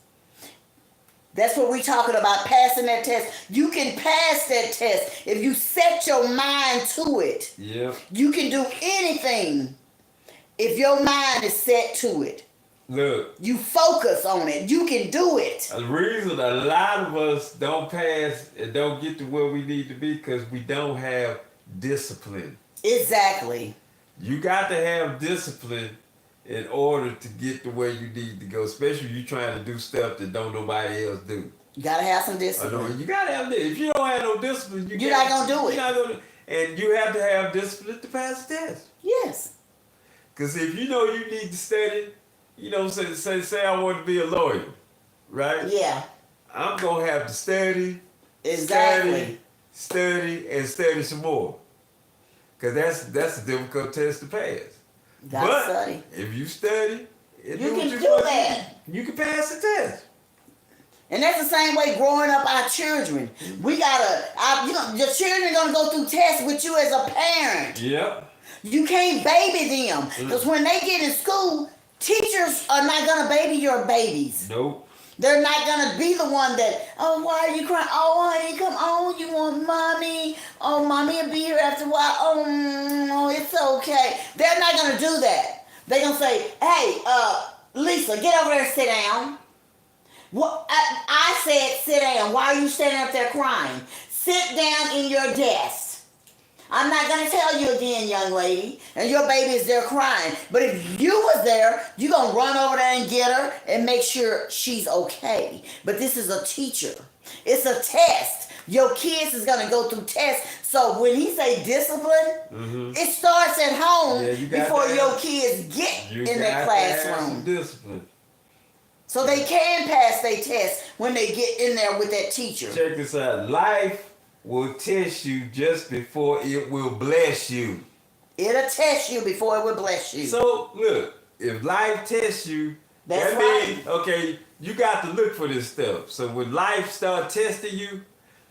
That's what we're talking about, passing that test. You can pass that test if you set your mind to it. Yeah. You can do anything if your mind is set to it. Look. You focus on it. You can do it. The reason a lot of us don't pass and don't get to where we need to be because we don't have discipline. Exactly. You got to have discipline in order to get to where you need to go, especially you trying to do stuff that don't nobody else do. You got to have some discipline. You got to have this. If you don't have no discipline, you're not going to do it. You're not gonna, And you have to have discipline to pass the test. Yes. Because if you know you need to study, you know, say I want to be a lawyer, right? Yeah. I'm going to have to study, Exactly. study, and study some more. Because that's a difficult test to pass. Gotta study. If you study, you can do that. You can pass the test. And that's the same way growing up our children. We gotta, your children gonna go through tests with you as a parent. Yep. You can't baby them. Because when they get in school, teachers are not gonna baby your babies. Nope. They're not gonna be the one that, oh, why are you crying? Oh, honey, come on, you want mommy? Oh, mommy will be here after a while. Oh, it's okay. They're not gonna do that. They're gonna say, hey, Lisa, get over there and sit down. What I said, sit down. Why are you standing up there crying? Sit down in your desk. I'm not going to tell you again, young lady. And your baby is there crying. But if you was there, you're going to run over there and get her and make sure she's okay. But this is a teacher. It's a test. Your kids is going to go through tests. So when he say discipline, it starts at home before your kids get in that classroom. Discipline. So they can pass their test when they get in there with that teacher. Check this out. Life will test you just before it will bless you. It'll test you before it will bless you. So, look, if life tests you, that means, okay, you got to look for this stuff. So when life start testing you,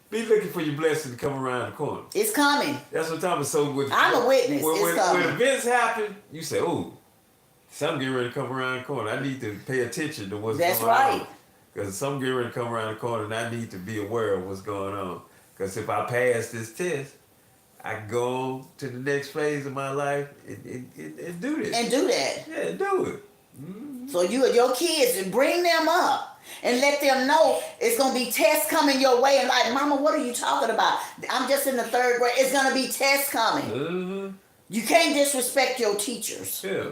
be looking for your blessing to come around the corner. It's coming. That's what I'm talking about. So I'm a witness. It's coming. When events happen, you say, oh, something getting ready to come around the corner. I need to pay attention to what's going on. That's right. Because something getting ready to come around the corner and I need to be aware of what's going on. Because if I pass this test, I can go on to the next phase of my life and do this. And do that. Yeah, do it. Mm-hmm. So your kids, and bring them up and let them know it's going to be tests coming your way. And like, Mama, what are you talking about? I'm just in the 3rd grade. It's going to be tests coming. Mm-hmm. You can't disrespect your teachers. Yeah.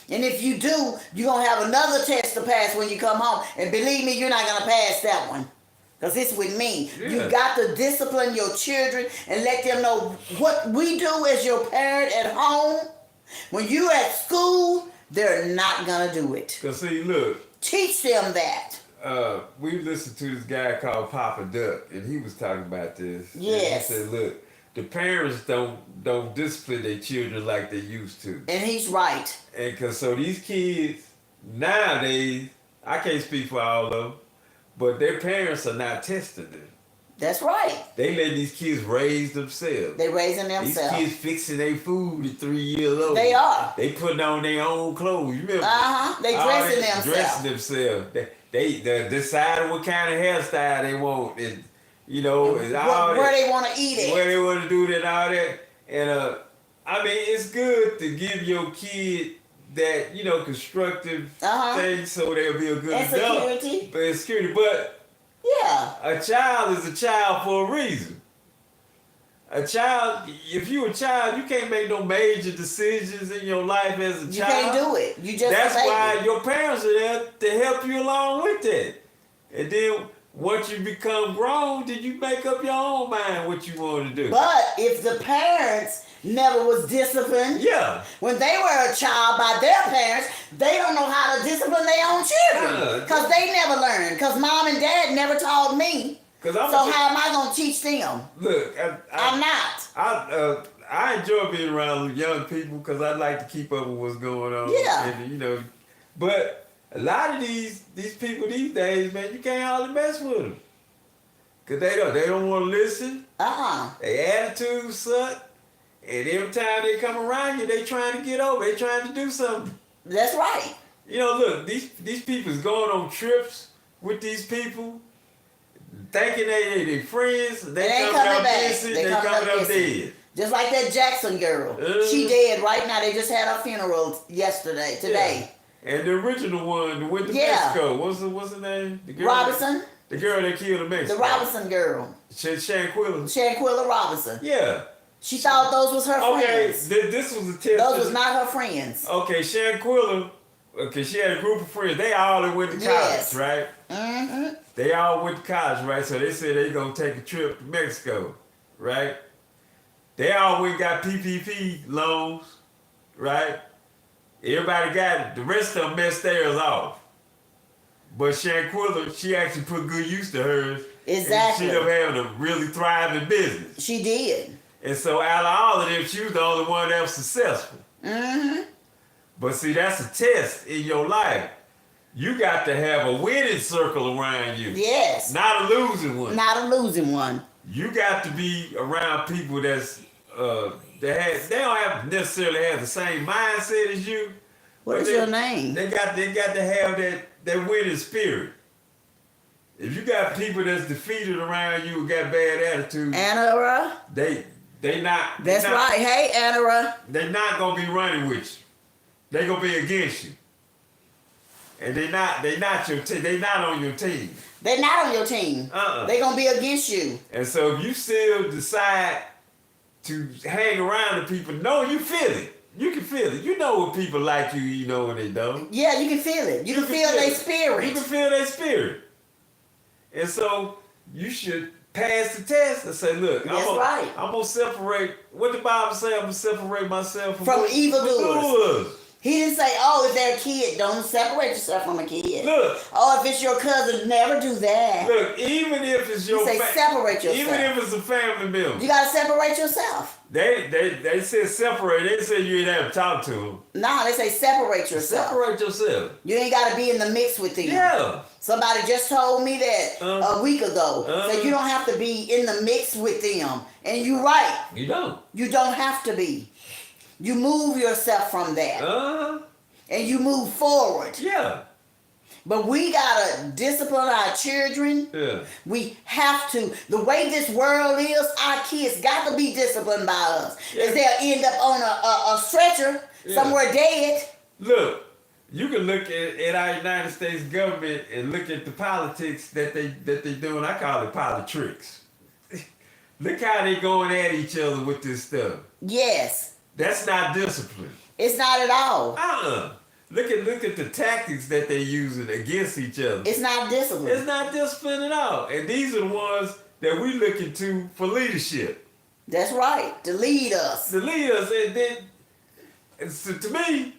And if you do, you're going to have another test to pass when you come home. And believe me, you're not going to pass that one. Because it's with me. Yeah. You got to discipline your children and let them know what we do as your parent at home. When you at school, they're not going to do it. Because see, look. Teach them that. We listened to this guy called Papa Duck, and he was talking about this. Yes. And he said, look, the parents don't discipline their children like they used to. And he's right. And because so these kids nowadays, I can't speak for all of them, but their parents are not testing them. That's right. They let these kids raise themselves. They raising themselves. These kids fixing their food at 3 years old. They are. They putting on their own clothes. You remember? They dressing themselves. Dressing themselves. They deciding what kind of hairstyle they want. And, you know, where they want to eat it. Where they want to do that and all that. And I mean, it's good to give your kid that, you know, constructive thing so they'll be a good adult. Security. But security. But yeah, a child is a child for a reason. A child, if you're a child, you can't make no major decisions in your life as a child. You can't do it. You just That's why your parents are there to help you along with that. And then once you become grown, then you make up your own mind what you want to do. But if the parents never was disciplined, when they were a child by their parents, they don't know how to discipline their own children. Because they never learned. Because mom and dad never taught me. So how am I going to teach them? Look, I'm not. I enjoy being around young people because I like to keep up with what's going on. Yeah. And, you know, but a lot of these people these days, man, you can't hardly mess with them. Because they don't want to listen. Their attitudes suck. And every time they come around you, they trying to get over. They trying to do something. That's right. You know, look, these people's going on trips with these people, thinking they friends. They coming up missing. They coming up dead. Just like that Jackson girl. She dead right now. They just had her funeral today. Yeah. And the original one, the went to Mexico. What's her name? The girl Robinson. The girl that killed in Mexico. The Robinson girl. Shanquilla. Shanquilla Robinson. Yeah. She thought those was her friends. Okay, this was a test. Those was not her friends. Okay, Shanquilla, she had a group of friends. They all went to college, right? Mm-hmm. They all went to college, right? So they said they going to take a trip to Mexico, right? They always got PPP loans, right? Everybody got it. The rest of them messed theirs off. But Shanquilla, she actually put good use to hers. Exactly. And she ended up having a really thriving business. She did. And so out of all of them, she was the only one that was successful. Mm-hmm. But see, that's a test in your life. You got to have a winning circle around you. Yes. Not a losing one. Not a losing one. You got to be around people that's they don't have necessarily have the same mindset as you. What is your name? They got to have that winning spirit. If you got people that's defeated around you who got bad attitude, Anara. They not. That's right. Hey, Anara. They're not gonna be running with you. They're gonna be against you. And they not your team. They not on your team. They're not on your team. They're gonna be against you. And so if you still decide to hang around the people, no, you feel it. You can feel it. You know when people like you know when they don't. Yeah, you can feel it. You can feel their spirit. You can feel their spirit. And so you should pass the test and say, look, I'm gonna separate what the Bible say, I'm gonna separate myself from evildoers. He didn't say, oh, if they're a kid, don't separate yourself from a kid. Look. Oh, if it's your cousin, never do that. Look, even if it's your separate yourself. Even if it's a family member. You gotta separate yourself. They said separate. They said you ain't have to talk to them. No, they say separate yourself. Separate yourself. You ain't gotta be in the mix with them. Yeah. Somebody just told me that a week ago. Said you don't have to be in the mix with them. And you're right. You don't. You don't have to be. You move yourself from that. And you move forward. Yeah. But we gotta discipline our children. Yeah. We have to. The way this world is, our kids got to be disciplined by us. Yeah. If they'll end up on a stretcher somewhere dead. Look, you can look at our United States government and look at the politics that they doing. I call it politics. Look how they going at each other with this stuff. Yes. That's not discipline. It's not at all. Look at the tactics that they're using against each other. It's not discipline. It's not discipline at all. And these are the ones that we looking to for leadership. That's right. To lead us. To lead us. And then, so to me,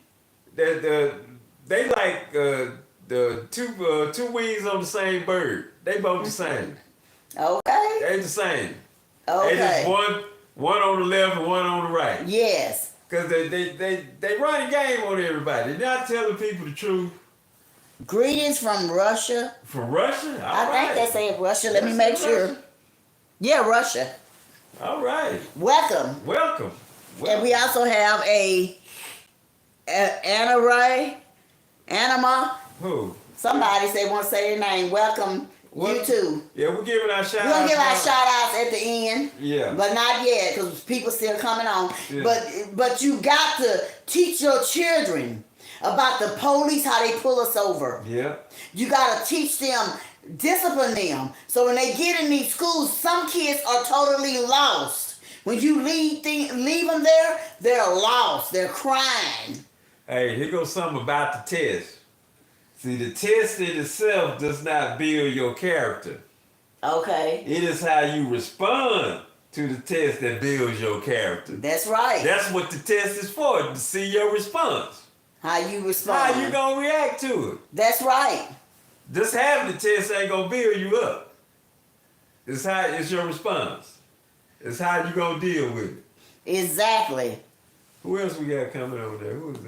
they like the two wings on the same bird. They both the same. Okay. They the same. Okay. They just one on the left and one on the right. Yes. Because they run a game on everybody. They're not telling people the truth. Greetings from Russia. From Russia? I think they say Russia. Let me make sure. Russia? Yeah, Russia. All right. Welcome. And we also have a Anima. Who? Somebody want to say their name. Welcome. What? You too. Yeah, we're giving our shout outs. We're going to give our shout outs at the end. Yeah. But not yet, because people still coming on. Yeah. But you got to teach your children about the police, how they pull us over. Yeah. You got to teach them, discipline them. So when they get in these schools, some kids are totally lost. When you leave them there, they're lost. They're crying. Hey, here goes something about the test. See, the test in itself does not build your character. Okay. It is how you respond to the test that builds your character. That's right. That's what the test is for, to see your response. How you respond. How you gonna react to it. That's right. Just having the test ain't gonna build you up. It's your response. It's how you gonna deal with it. Exactly. Who else we got coming over there? Who is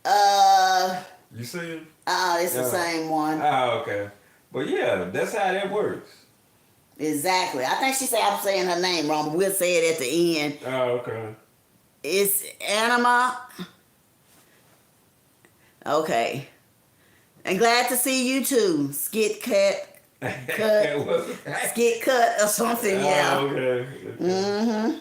that? You see him? It's the same one. Oh, okay. But yeah, that's how that works. Exactly. I think she said I'm saying her name wrong, but we'll say it at the end. Oh, okay. It's Anima. Okay. And glad to see you too. Skit cut. Skit cut or something, yeah. Oh, okay. Mm-hmm.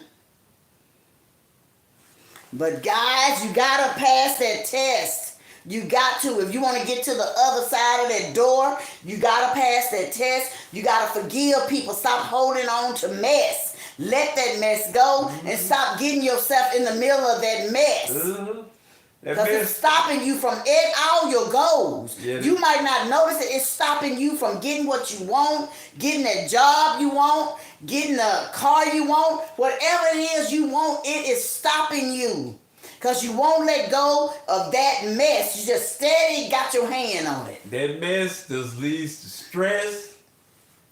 But guys, you gotta pass that test. You got to. If you want to get to the other side of that door, you got to pass that test. You got to forgive people. Stop holding on to mess. Let that mess go and stop getting yourself in the middle of that mess. Because it's stopping you from all your goals. Yeah, you might not notice it. It's stopping you from getting what you want, getting that job you want, getting the car you want. Whatever it is you want, it is stopping you. Because you won't let go of that mess. You just steady got your hand on it. That mess just leads to stress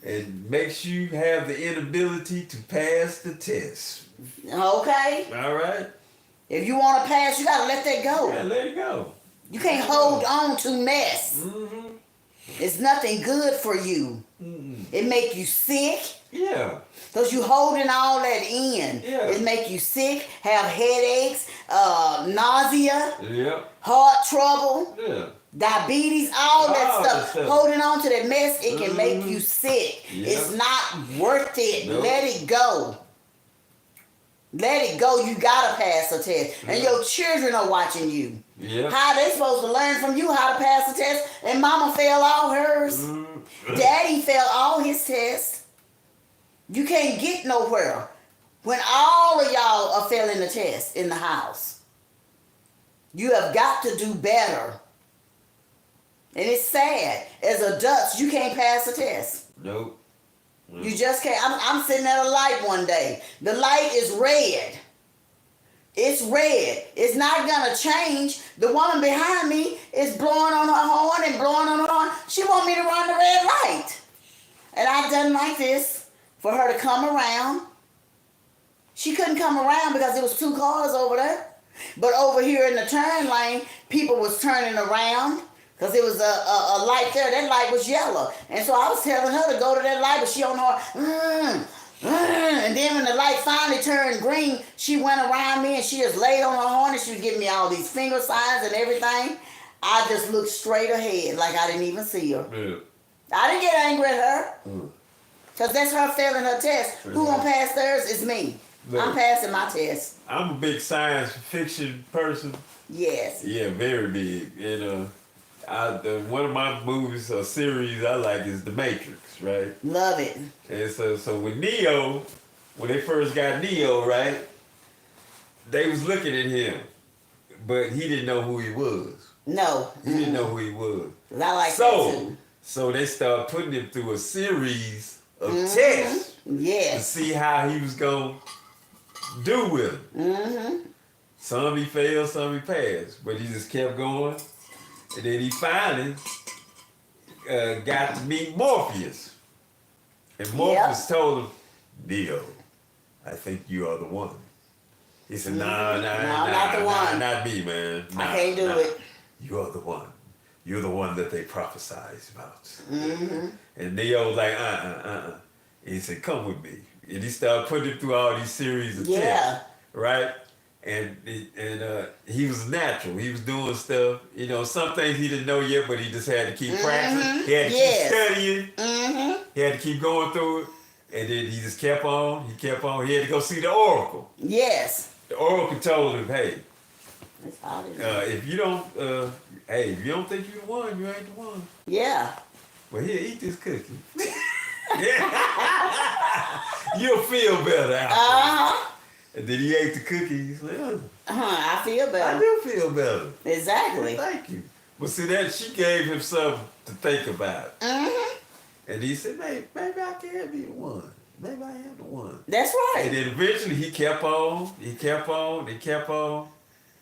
and makes you have the inability to pass the test. Okay? All right? If you want to pass, you got to let that go. Yeah, let it go. You can't hold on to mess. Mm-hmm. It's nothing good for you. Mm-hmm. It make you sick. Yeah. Because you holding all that in. Yeah. It make you sick, have headaches, nausea, Yeah. heart trouble, Yeah. diabetes, all that that stuff. Holding on to that mess, it can make you sick. Yeah. It's not worth it. Nope. Let it go. Let it go. You gotta pass a test. And your children are watching you. Yeah. How they supposed to learn from you how to pass a test? And mama failed all hers. Mm-hmm. Daddy failed all his tests. You can't get nowhere when all of y'all are failing the test in the house. You have got to do better. And it's sad. As adults, you can't pass a test. Nope. You just can't. I'm sitting at a light one day. The light is red. It's red. It's not going to change. The woman behind me is blowing on her horn and blowing on her horn. She want me to run the red light. And I've done like this for her to come around. She couldn't come around because there was 2 cars over there. But over here in the turn lane, people was turning around. Because there was a light there. That light was yellow. And so I was telling her to go to that light, but she on her, and then when the light finally turned green, she went around me and she just laid on her horn and she was giving me all these finger signs and everything. I just looked straight ahead like I didn't even see her. Yeah. I didn't get angry at her. Because that's her failing her test. Who gonna pass theirs is me. Look, I'm passing my test. I'm a big science fiction person. Yes. Yeah, very big. And one of my movies or series I like is The Matrix, right? Love it. And so with Neo, when they first got Neo, right, they was looking at him, but he didn't know who he was. No. He didn't know who he was. I like that too. So they started putting him through a series of tests to Yes. see how he was going to do with it. Mm-hmm. Some he failed, some he passed, but he just kept going. And then he finally got to meet Morpheus. And Morpheus told him, Neo, I think you are the one. He said, nah, not the one. not me, man. I can't do it. You are the one. You're the one that they prophesied about. Mm-hmm. And Neo was like, And he said, come with me. And he started putting him through all these series of tests, right? And he was natural. He was doing stuff. You know, some things he didn't know yet, but he just had to keep practicing. He had to keep studying. Mm-hmm. He had to keep going through it. And then he just kept on. He kept on. He had to go see the Oracle. Yes. The Oracle told him, hey, if if you don't think you're the one, you ain't the one. Yeah. Well, here, eat this cookie. You'll feel better after. And then he ate the cookies. Like, I feel better. I do feel better. Exactly. Thank you. But see, that she gave him something to think about. Mm-hmm. And he said, maybe I can be the one. Maybe I am the one. That's right. And then eventually he kept on.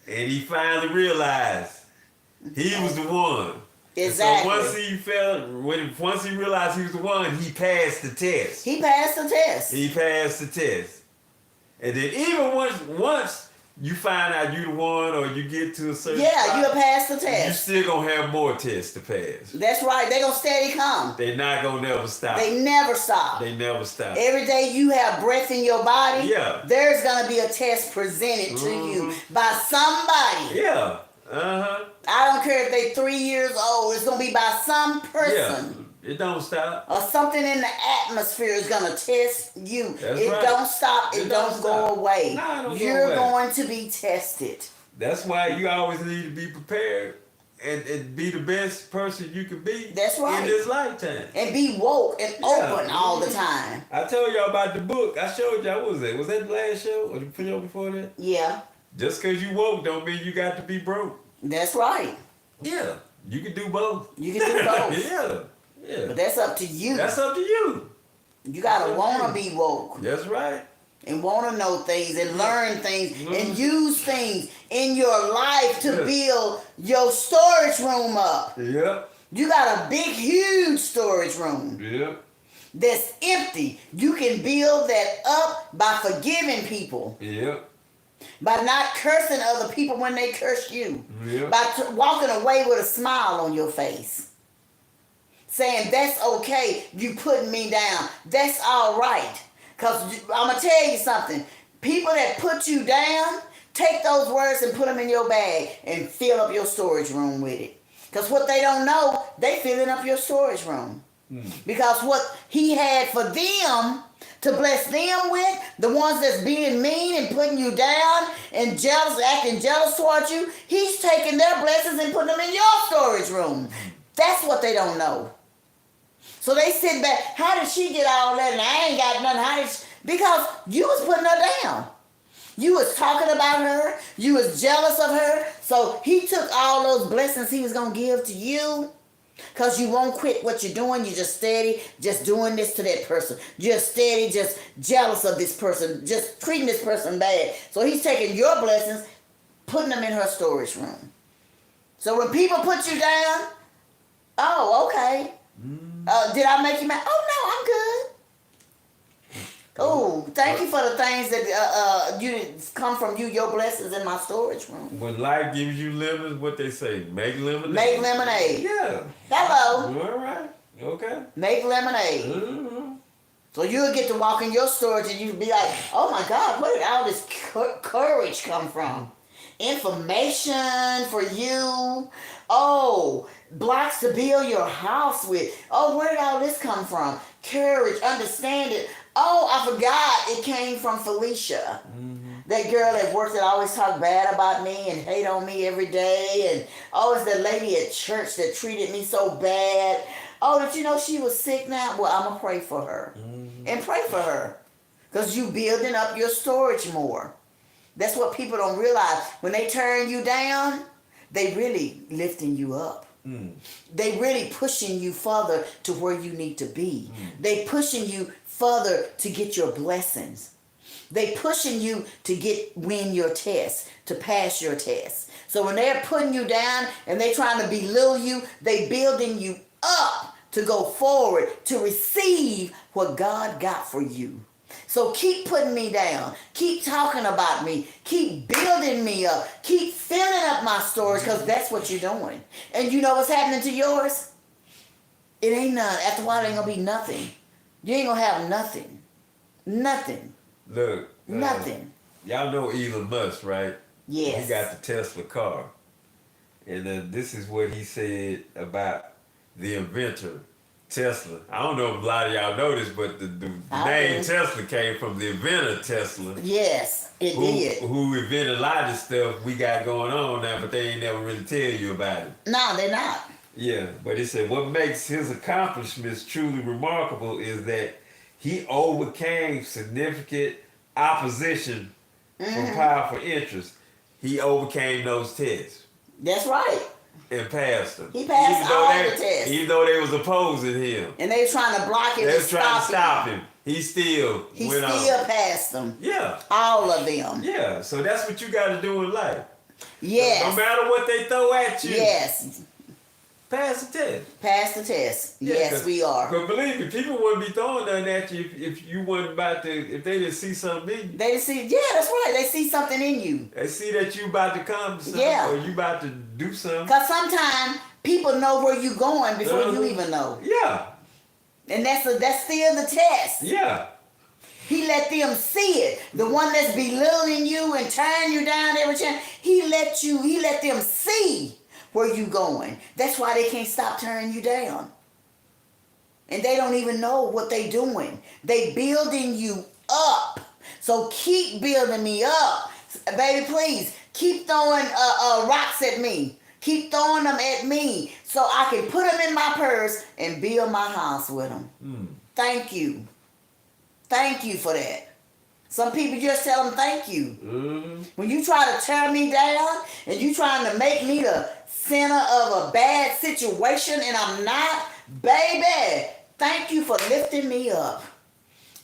And he finally realized he was the one. Exactly. So once he realized he was the one, he passed the test. He passed the test. He passed the test. And then even once you find out you the one or you get to a certain spot, you'll pass the you test. still gonna have more tests to pass. That's right. They gonna steady come. They're not gonna never stop. They never stop. They never stop. Every day you have breath in your body, there's gonna be a test presented to you by somebody. Yeah. I don't care if they 3 years old. It's gonna be by some person. Yeah. It don't stop. Or something in the atmosphere is gonna test you. That's it right. don't stop. It don't go away. No, it don't You're go away. going to be tested. That's why you always need to be prepared and be the best person you can be. That's right. In this lifetime. And be woke and open all the time. I told y'all about the book. I showed y'all. What was that? Was that the last show or the show before that? Yeah. Just because you woke don't mean you got to be broke. That's right. Yeah, you can do both. You can do both. Yeah. But that's up to you. That's up to you. You gotta wanna be woke. That's right. And want to know things and learn things and use things in your life to build your storage room up. Yep. You got a big, huge storage room that's empty. You can build that up by forgiving people. Yep. By not cursing other people when they curse you. Yep. By walking away with a smile on your face. Saying, that's okay, you putting me down. That's all right. Because I'm going to tell you something. People that put you down, take those words and put them in your bag and fill up your storage room with it. Because what they don't know, they filling up your storage room. Because what he had for them to bless them with, the ones that's being mean and putting you down and jealous, acting jealous towards you, he's taking their blessings and putting them in your storage room. That's what they don't know. So they sit back, how did she get all that and I ain't got nothing? Because you was putting her down. You was talking about her. You was jealous of her. So he took all those blessings he was going to give to you because you won't quit what you're doing. You're just steady, just doing this to that person. You're steady, just jealous of this person, just treating this person bad. So he's taking your blessings, putting them in her storage room. So when people put you down, oh, okay. Did I make you mad? Oh, no, I'm good. Oh, thank you for the things that you come from you, your blessings in my storage room. When life gives you lemons, what they say, make lemonade. Make lemonade. Yeah. Hello. All right. Okay. Make lemonade. Mm-hmm. So you'll get to walk in your storage and you'll be like, oh my God, where did all this courage come from? Information for you. Oh, blocks to build your house with. Oh, where did all this come from? Courage, understand it. Oh, I forgot it came from Felicia. That girl at work that always talked bad about me and hate on me every day. And oh, it's that lady at church that treated me so bad. Oh, did you know she was sick now? Well, I'm going to pray for her. And pray for her. Because you building up your storage more. That's what people don't realize. When they turn you down, they really lifting you up. They really pushing you further to where you need to be. They pushing you further to get your blessings. They pushing you to win your test, to pass your test. So when they're putting you down and they trying to belittle you, they building you up to go forward, to receive what God got for you. So keep putting me down. Keep talking about me. Keep building me up. Keep filling up my storage because that's what you're doing. And you know what's happening to yours? It ain't none. After a while, it ain't going to be nothing. You ain't going to have nothing. Nothing. Look. Nothing. Y'all know Elon Musk, right? Yes. He got the Tesla car. And this is what he said about the inventor, Tesla. I don't know if a lot of y'all know this, but the name Tesla came from the inventor Tesla. Yes, it did. Who invented a lot of stuff we got going on now, but they ain't never really tell you about it. No, they're not. Yeah, but he said what makes his accomplishments truly remarkable is that he overcame significant opposition from powerful interests. He overcame those tests. That's right. And passed them. He passed all the tests. Even though they was opposing him. And they was trying to block him. They was trying to stop him. He still went on. Passed them. Yeah. All of them. Yeah. So that's what you got to do in life. Yes. No matter what they throw at you. Yes. Pass the test. Pass the test. Yeah, yes, we are. But believe me, people wouldn't be throwing nothing at you if you wasn't about to, if they didn't see something in you. They see, yeah, that's right. They see something in you. They see that you about to come to something or you about to do something. Because sometimes people know where you going before you even know. Yeah. And that's still the test. Yeah. He let them see it. The one that's belittling you and tearing you down every time, he let them see where you going. That's why they can't stop tearing you down. And they don't even know what they doing. They building you up. So keep building me up. Baby, please, keep throwing rocks at me. Keep throwing them at me so I can put them in my purse and build my house with them. Thank you. Thank you for that. Some people just tell them thank you. Mm-hmm. When you try to tear me down and you trying to make me the center of a bad situation and I'm not, baby, thank you for lifting me up.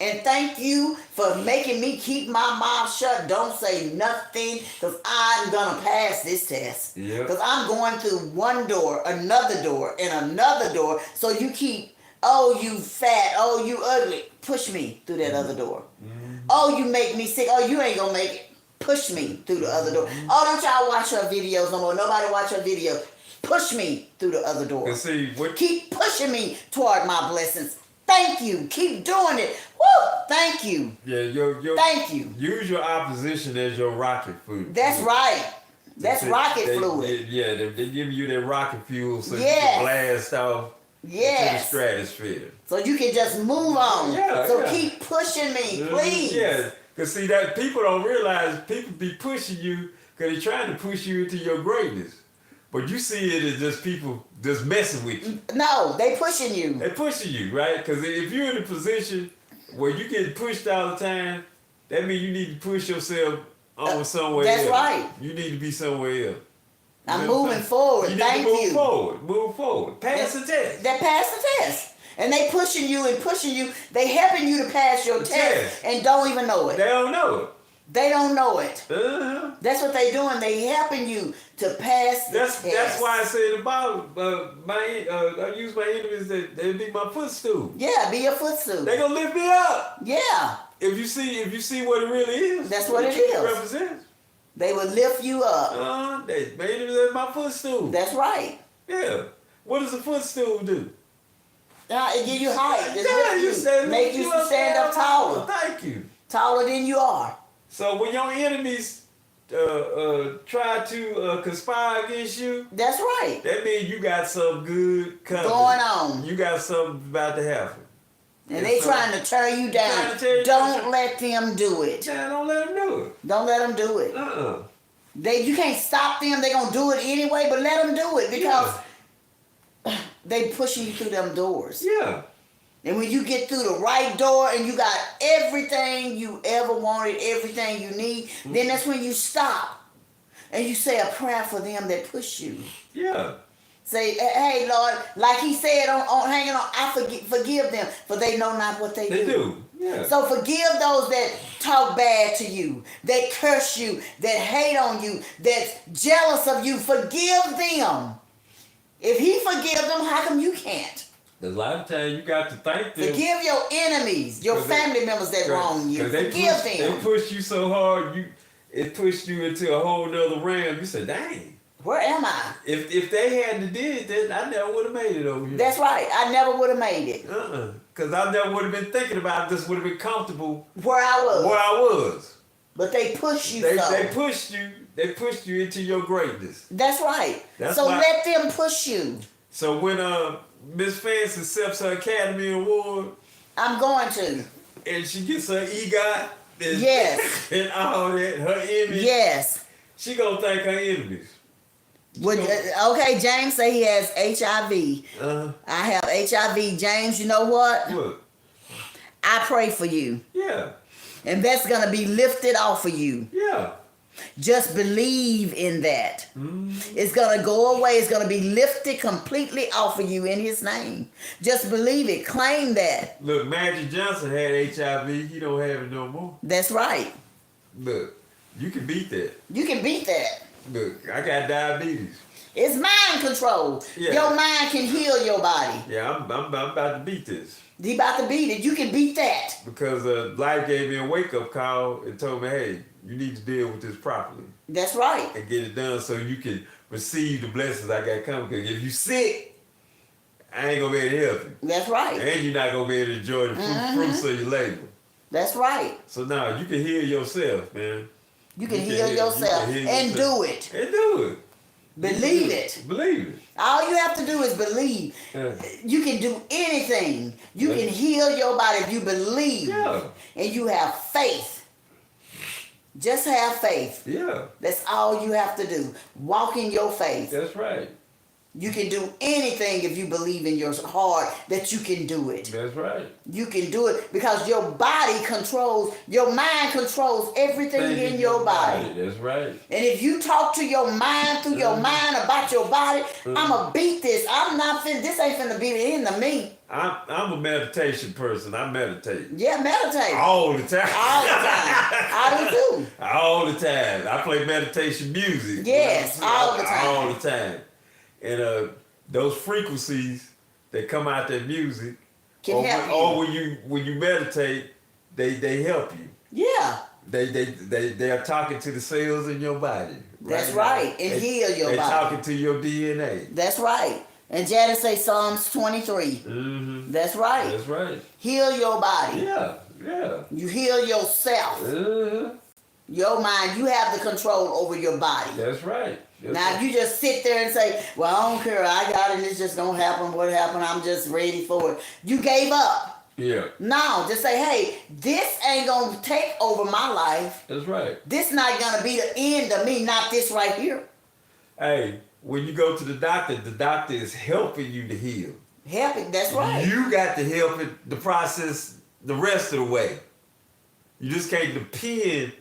And thank you for making me keep my mouth shut. Don't say nothing because I'm going to pass this test. Yep. Because I'm going through one door, and another door. So you keep, oh, you fat, oh, you ugly. Push me through that other door. Mm-hmm. Oh, you make me sick. Oh, you ain't going to make it. Push me through the other door. Oh, don't y'all watch her videos no more. Nobody watch her videos. Push me through the other door. See, Keep pushing me toward my blessings. Thank you. Keep doing it. Woo! Thank you. Yeah, Thank you. Use your opposition as your rocket fuel. That's right. That's rocket fluid. They give you that rocket fuel so you Yes. can blast off into the Yes. stratosphere. So you can just move on. Yeah, So yeah. keep pushing me, please. Yeah, because see, that people don't realize people be pushing you because they're trying to push you into your greatness. But you see it as just people just messing with you. No, they pushing you. They're pushing you, right? Because if you're in a position where you get pushed all the time, that means you need to push yourself on somewhere that's else. right. You need to be somewhere else. I'm moving forward. You need Thank to move you. forward. Move forward. Pass the test. They pass the test. And they pushing you and pushing you. They helping you to pass your test and don't even know it. They don't know it. They don't know it. Uh-huh. That's what they doing. They helping you to pass the test. That's why I say in the Bible, I use my enemies that they be my footstool. Yeah, be a footstool. They gonna lift me up. Yeah. If you see what it really is. That's what it truly is. represents. They will lift you up. My enemies are my footstool. That's right. Yeah. What does a footstool do? It give you height. Make you stand up taller. Thank you. Taller than you are. So when your enemies try to conspire against you, that's right. That means you got something good coming. Going on. You got something about to happen. And they trying to tear you down. Don't let them do it. Yeah, don't let them do it. Don't let them do it. You can't stop them. They gonna do it anyway, but let them do it because they pushing you through them doors. Yeah. And when you get through the right door and you got everything you ever wanted, everything you need, then that's when you stop and you say a prayer for them that push you. Yeah. Say, hey, Lord, like he said on hanging on, I forgive them, for they know not what they do. They do. Yeah. So forgive those that talk bad to you, that curse you, that hate on you, that's jealous of you. Forgive them. If he forgive them, how come you can't? There's a lot of times you got to thank them. Forgive your enemies, your family members that wrong you. Forgive them. They push you so hard, it pushed you into a whole nother realm. You said, dang. Where am I? If they hadn't did that, I never would have made it over here. That's right. I never would have made it. Because I never would have been thinking about it. Just would have been comfortable where I was. But they push you. They pushed you. They pushed you into your greatness. That's right. So let them push you. So when Miss Fancy accepts her Academy Award, I'm going to. And she gets her EGOT. Yes. And all that, her image. Yes. She gonna thank her enemies. Okay, James say he has HIV. I have HIV. James, you know what? What? I pray for you. Yeah. And that's going to be lifted off of you. Yeah. Just believe in that. Mm-hmm. It's going to go away. It's going to be lifted completely off of you in his name. Just believe it. Claim that. Look, Magic Johnson had HIV. He don't have it no more. That's right. Look, you can beat that. You can beat that. Look, I got diabetes. It's mind control. Yeah. Your mind can heal your body. Yeah, I'm about to beat this. You about to beat it. You can beat that. Because life gave me a wake-up call and told me, hey, you need to deal with this properly. That's right. And get it done so you can receive the blessings I got coming. Because if you sick, I ain't going to be able to help you. That's right. And you're not going to be able to enjoy the fruits of your labor. That's right. So now you can heal yourself, man. You can heal yourself and do it. And do it. Believe it. Believe it. All you have to do is believe. You can do anything. You can heal your body if you believe. Yeah. And you have faith. Just have faith. Yeah. That's all you have to do. Walk in your faith. That's right. You can do anything if you believe in your heart that you can do it. That's right. You can do it because your body controls, your mind controls everything in your body. That's right. And if you talk to your mind through your mind about your body, I'ma beat this. I'm not finna, this ain't finna beat it into me. I'm a meditation person. I meditate. Yeah, meditate. All the time. All the time. I do too. All the time. I play meditation music. Yes, all the time. All the time. And those frequencies that come out that music, can help you. Or when you meditate, they help you. Yeah. They are talking to the cells in your body. That's right. And heal your body. They're talking to your DNA. That's right. And Janice say Psalms 23. Mm-hmm. That's right. That's right. Heal your body. Yeah. You heal yourself. Your mind, you have the control over your body. That's right. Now, if you just sit there and say, well, I don't care, I got it, it's just going to happen, what happened, I'm just ready for it. You gave up. Yeah. No, just say, hey, this ain't going to take over my life. That's right. This not going to be the end of me, not this right here. Hey, when you go to the doctor is helping you to heal. Helping, that's right. You got to help it, the process the rest of the way. You just can't depend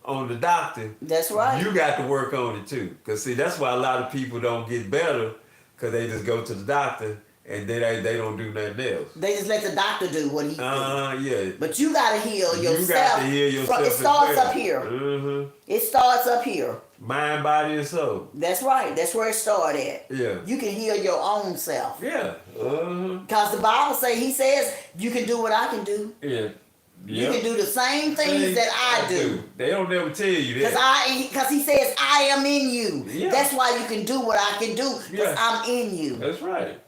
on the doctor. That's right. You got to work on it too. Because see, that's why a lot of people don't get better, because they just go to the doctor and then they don't do nothing else. They just let the doctor do what he do. Yeah. But you got to heal yourself. You got to heal yourself. It starts up here. Mm-hmm. It starts up here. Mind, body, and soul. That's right. That's where it started at. Yeah. You can heal your own self. Yeah. Because the Bible he says, you can do what I can do. Yeah. You can do the same things that I do. They don't never tell you that. Because he says, I am in you. Yeah. That's why you can do what I can do. Because I'm in you. That's right.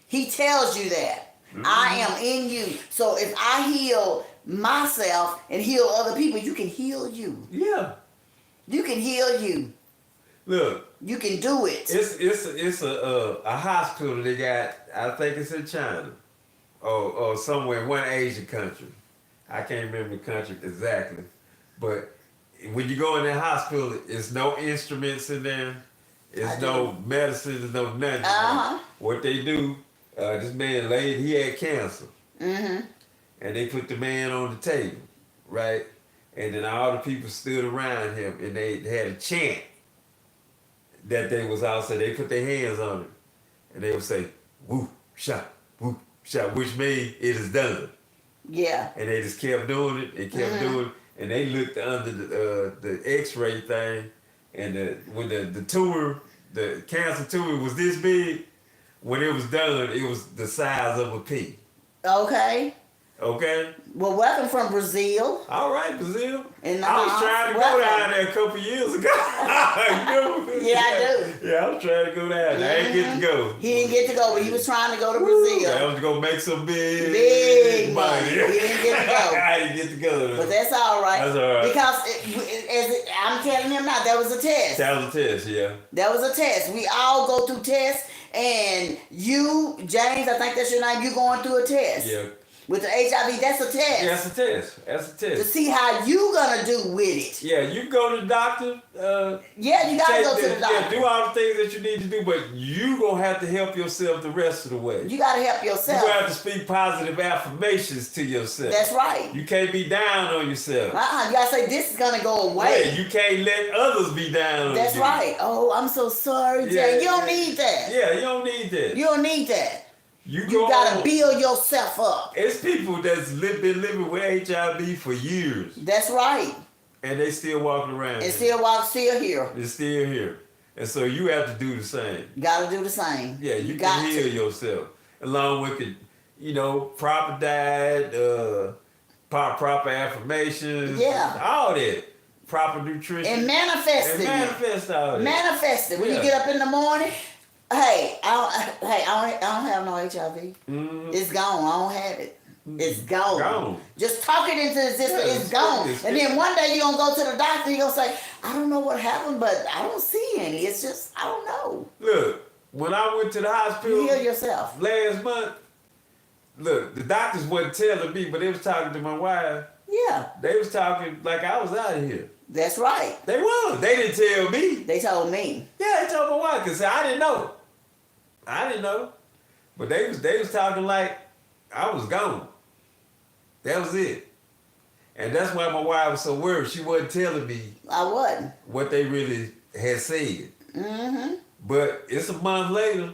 He tells you that. I am in you. So if I heal myself and heal other people, you can heal you. Yeah. You can heal you. Look. You can do it. It's a hospital they got, I think it's in China. Or somewhere in one Asian country. I can't remember the country exactly. But when you go in that hospital, there's no instruments in there. There's no medicine, there's no nothing. What they do, this man he had cancer. Mm-hmm. And they put the man on the table, right? And then all the people stood around him and they had a chant that they was also, they put their hands on him. And they would say, woo, shot, which means it is done. Yeah. And they just kept doing it and kept doing it. And they looked under the x-ray thing, and when the tumor, the cancer tumor was this big, when it was done, it was the size of a pea. Okay. Well, welcome from Brazil. All right, Brazil. I was trying to go down there a couple years ago. Yeah, I do. Yeah, I was trying to go down there. I didn't get to go. He didn't get to go, but he was trying to go to Brazil. I was going to make some big money. He didn't get to go. I didn't get to go, though. But that's all right. That's all right. Because I'm telling him now, that was a test. That was a test, yeah. That was a test. We all go through tests, and you, James, I think that's your name, you going through a test. Yeah. With the HIV, that's a test. Yeah, that's a test. That's a test. To see how you gonna do with it. Yeah, you go to the doctor. Yeah, you gotta go to the doctor. Yeah, do all the things that you need to do, but you gonna have to help yourself the rest of the way. You gotta help yourself. You gonna have to speak positive affirmations to yourself. That's right. You can't be down on yourself. You gotta say this is gonna go away. Yeah, you can't let others be down on you. That's right. Oh, I'm so sorry, Jay. You don't need that. Yeah, you don't need that. You don't need that. You gotta build yourself up. It's people that's been living with HIV for years. That's right. And they still walking around. And still here. They're still here. And so you have to do the same. Gotta do the same. Yeah, you can heal yourself. Along with the, proper diet, proper affirmations. Yeah. All that. Proper nutrition. And manifest it. Manifest all that. Manifest it. When you get up in the morning. Hey, I don't have no HIV. It's gone. I don't have it. It's gone. Just talk it into existence. It's gone. And then one day you're going to go to the doctor and you're going to say, I don't know what happened, but I don't see any. It's just, I don't know. Look, when I went to the hospital. You heal yourself. Last month, look, the doctors wasn't telling me, but they was talking to my wife. Yeah. They was talking like I was out of here. That's right. They was. They didn't tell me. They told me. Yeah, they told my wife because I didn't know. I didn't know. But they was talking like I was gone. That was it. And that's why my wife was so worried. She wasn't telling me I wasn't. what they really had said. Mm-hmm. But it's a month later.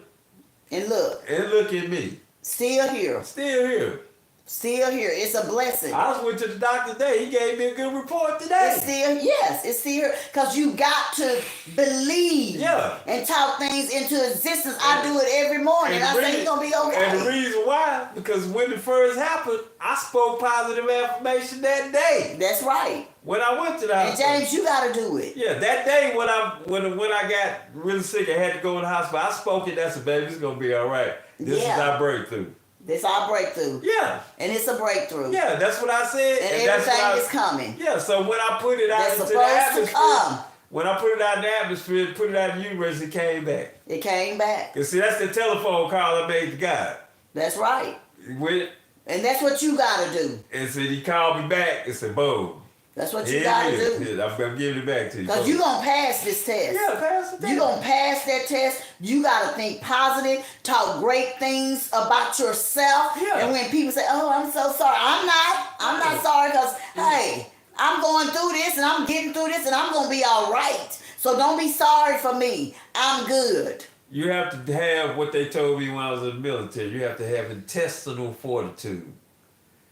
And look at me. still here. Still here. Still here. It's a blessing. I just went to the doctor today. He gave me a good report today. It's still here. Because you got to believe and talk things into existence. I do it every morning. I say, you're going to be okay. And the reason why, because when it first happened, I spoke positive affirmation that day. That's right. When I went to the hospital. And James, you got to do it. Yeah, that day when I got really sick and had to go to the hospital, I spoke it. That's a baby. It's going to be all right. This is our breakthrough. This our breakthrough. Yeah. And it's a breakthrough. Yeah, that's what I said. And everything is coming. Yeah, so when I put it out That's into the supposed to atmosphere, come. when I put it out in the atmosphere, put it out in the universe, it came back. It came back. And see, that's the telephone call I made to God. That's right. With, And that's what you got to do. and said he called me back and said, boom. That's what you got to do. Yeah, I'm giving it back to you. Because you're going to pass this test. Yeah, pass the test. You're going to pass that test. You got to think positive, talk great things about yourself. Yeah. And when people say, oh, I'm so sorry. I'm not sorry because, hey, I'm going through this and I'm getting through this and I'm going to be all right. So don't be sorry for me. I'm good. You have to have what they told me when I was in the military. You have to have intestinal fortitude.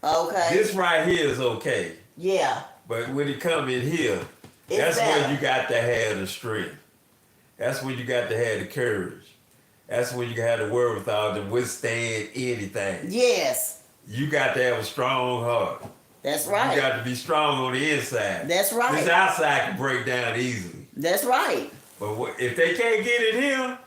Okay. This right here is okay. Yeah. But when it come in here, that's when you got to have the strength. That's when you got to have the courage. That's when you got the wherewithal to withstand anything. Yes. You got to have a strong heart. That's right. You got to be strong on the inside. That's right. This outside can break down easily. That's right. But if they can't get it here,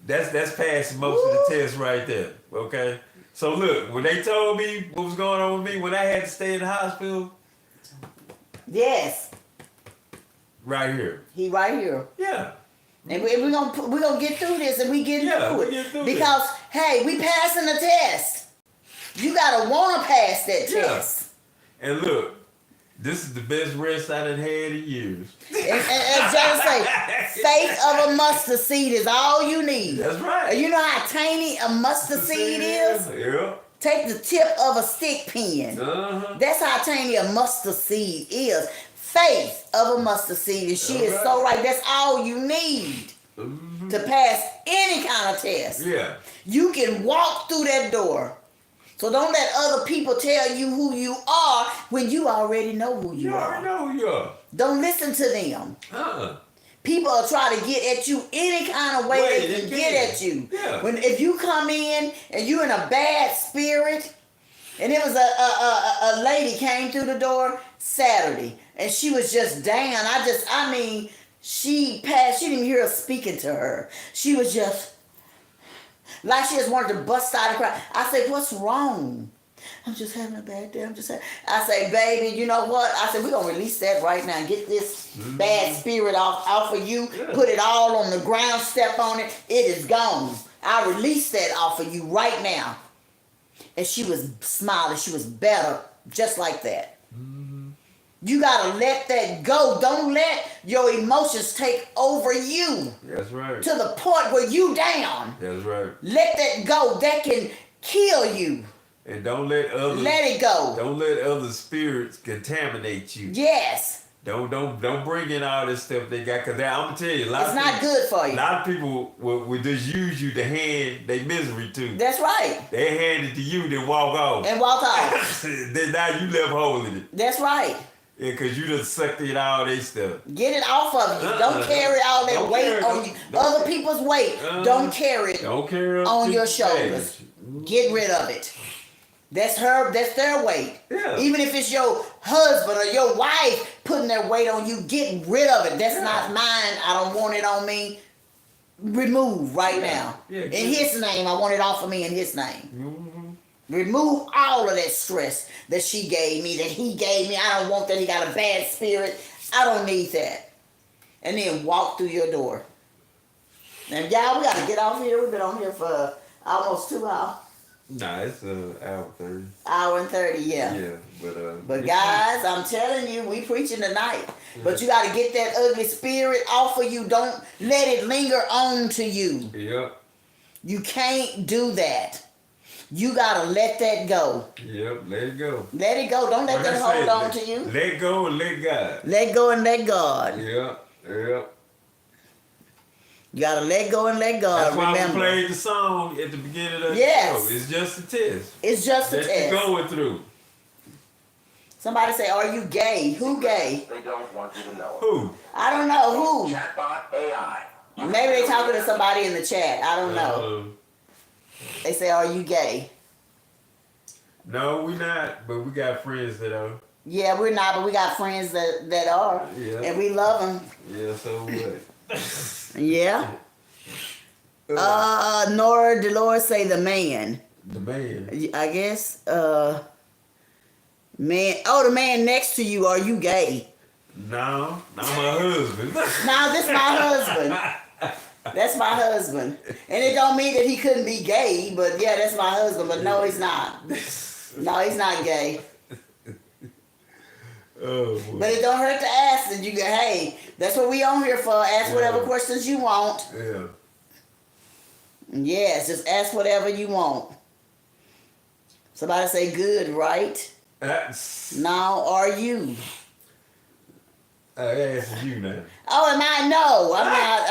that's passing most of the tests right there. Okay? So look, when they told me what was going on with me, when I had to stay in the hospital, yes. right here. He right here. Yeah. And we're gonna get through this and we get through it. Get through because, hey, we passing the test. You gotta wanna pass that test. And look, this is the best rest I done had in years. And just say, faith of a mustard seed is all you need. That's right. You know how tiny a mustard seed is? Yeah. Take the tip of a stick pin. That's how tiny a mustard seed is. Faith of a mustard seed. And she is so right. That's all you need to pass any kind of test. Yeah. You can walk through that door. So don't let other people tell you who you are when you already know who you are. You already know who you are. Don't listen to them. People are trying to get at you any kind of way they can get at you. Yeah. If you come in and you're in a bad spirit, and it was a lady came through the door Saturday, and she was just down. She passed. She didn't even hear us speaking to her. She was just like she just wanted to bust out and cry. I said, "What's wrong?" I'm just having a bad day. I say, baby, you know what? I said, we're going to release that right now. Get this bad spirit off of you. Yeah. Put it all on the ground. Step on it. It is gone. I release that off of you right now. And she was smiling. She was better just like that. You got to let that go. Don't let your emotions take over you. That's right. To the point where you down. That's right. Let that go. That can kill you. And don't let others. Let it go. Don't let other spirits contaminate you. Yes. Don't bring in all this stuff they got. Cause I'm gonna tell you, it's not good for you. A lot of people will just use you to hand their misery to. That's right. They hand it to you, then walk off. And walk off. Then now you left holding it. That's right. Yeah, cause you just sucked in all their stuff. Get it off of you. Don't carry all that weight on you. Other people's weight. Don't carry it on your shoulders. Get rid of it. That's their weight. Yeah. Even if it's your husband or your wife putting their weight on you, get rid of it. That's not mine. I don't want it on me. Remove right now. Yeah, in his name, I want it off of me in his name. Remove all of that stress that she gave me, that he gave me. I don't want that. He got a bad spirit. I don't need that. And then walk through your door. And y'all, we got to get off here. We've been on here for almost 2 hours. Nah, it's an hour 30. Hour and 30, yeah. Yeah, but guys, I'm telling you, we preaching tonight. But you got to get that ugly spirit off of you. Don't let it linger on to you. Yep. You can't do that. You gotta let that go. Yep, let it go. Let it go. Don't let that hold on to you. Let go and let God. Let go and let God. Yep, yep. You gotta let go and let God. That's why remember. we played the song at the beginning of the Yes. show. It's just a test. It's just a that test. you're going through. Somebody say, "Are you gay?" Who gay? They don't want you to know. Who? I don't know who. Chatbot AI. Maybe they talking to somebody in the chat. I don't know. They say, "Are you gay?" No, we not. But we got friends that are. Yeah, we're not, but we got friends that are, Yeah. and we love them. Yeah. So what? Yeah. Nora Dolores say the man. The man. I guess. Man. Oh, the man next to you. Are you gay? No, not my husband. No, this my husband. That's my husband. And it don't mean that he couldn't be gay, but yeah, that's my husband. But no, he's not. No, he's not gay. Oh, boy. But it don't hurt to ask. And you go, hey, that's what we on here for. Ask whatever questions you want. Yeah. Yes, just ask whatever you want. Somebody say good, right? Now, are you? I asked you now. Oh, and I know. I'm not,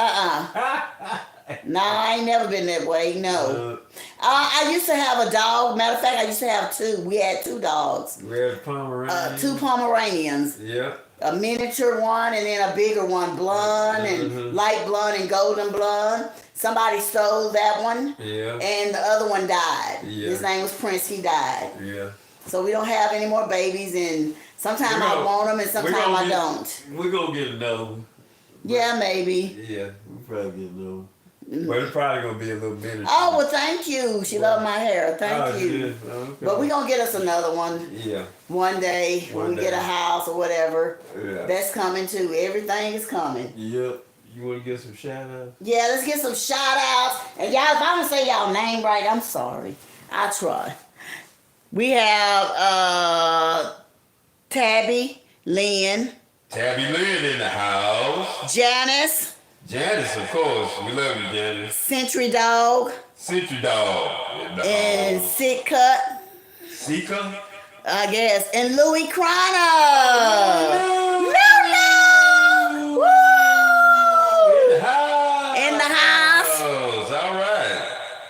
No, I ain't never been that way, no. I used to have a dog. Matter of fact, I used to have two. We had two dogs. We had a Pomeranian. Two Pomeranians. Yeah. A miniature one and then a bigger one, blonde and light blonde and golden blonde. Somebody stole that one. Yeah. And the other one died. Yeah. His name was Prince. He died. Yeah. So we don't have any more babies, and sometimes I want them and sometimes I don't. We're going to get another one. Yeah, maybe. Yeah, we'll probably get another one. But it's probably going to be a little miniature. Oh, well, thank you. She loved my hair. Thank you. Yeah. Okay. But we're going to get us another one. Yeah. One day when we get a house or whatever. Yeah. That's coming too. Everything is coming. Yep. You want to get some shout outs? Yeah, let's get some shout outs. And y'all, if I don't say y'all name right, I'm sorry. I'll try. We have Tabby Lynn. Tabby Lynn in the house. Janice. Janice, of course. We love you, Janice. Century Dog. Century Dog in the And house. Sick Cut. Sika? I guess. And Louis Croner. No! Woo! In the house. In the house. All right.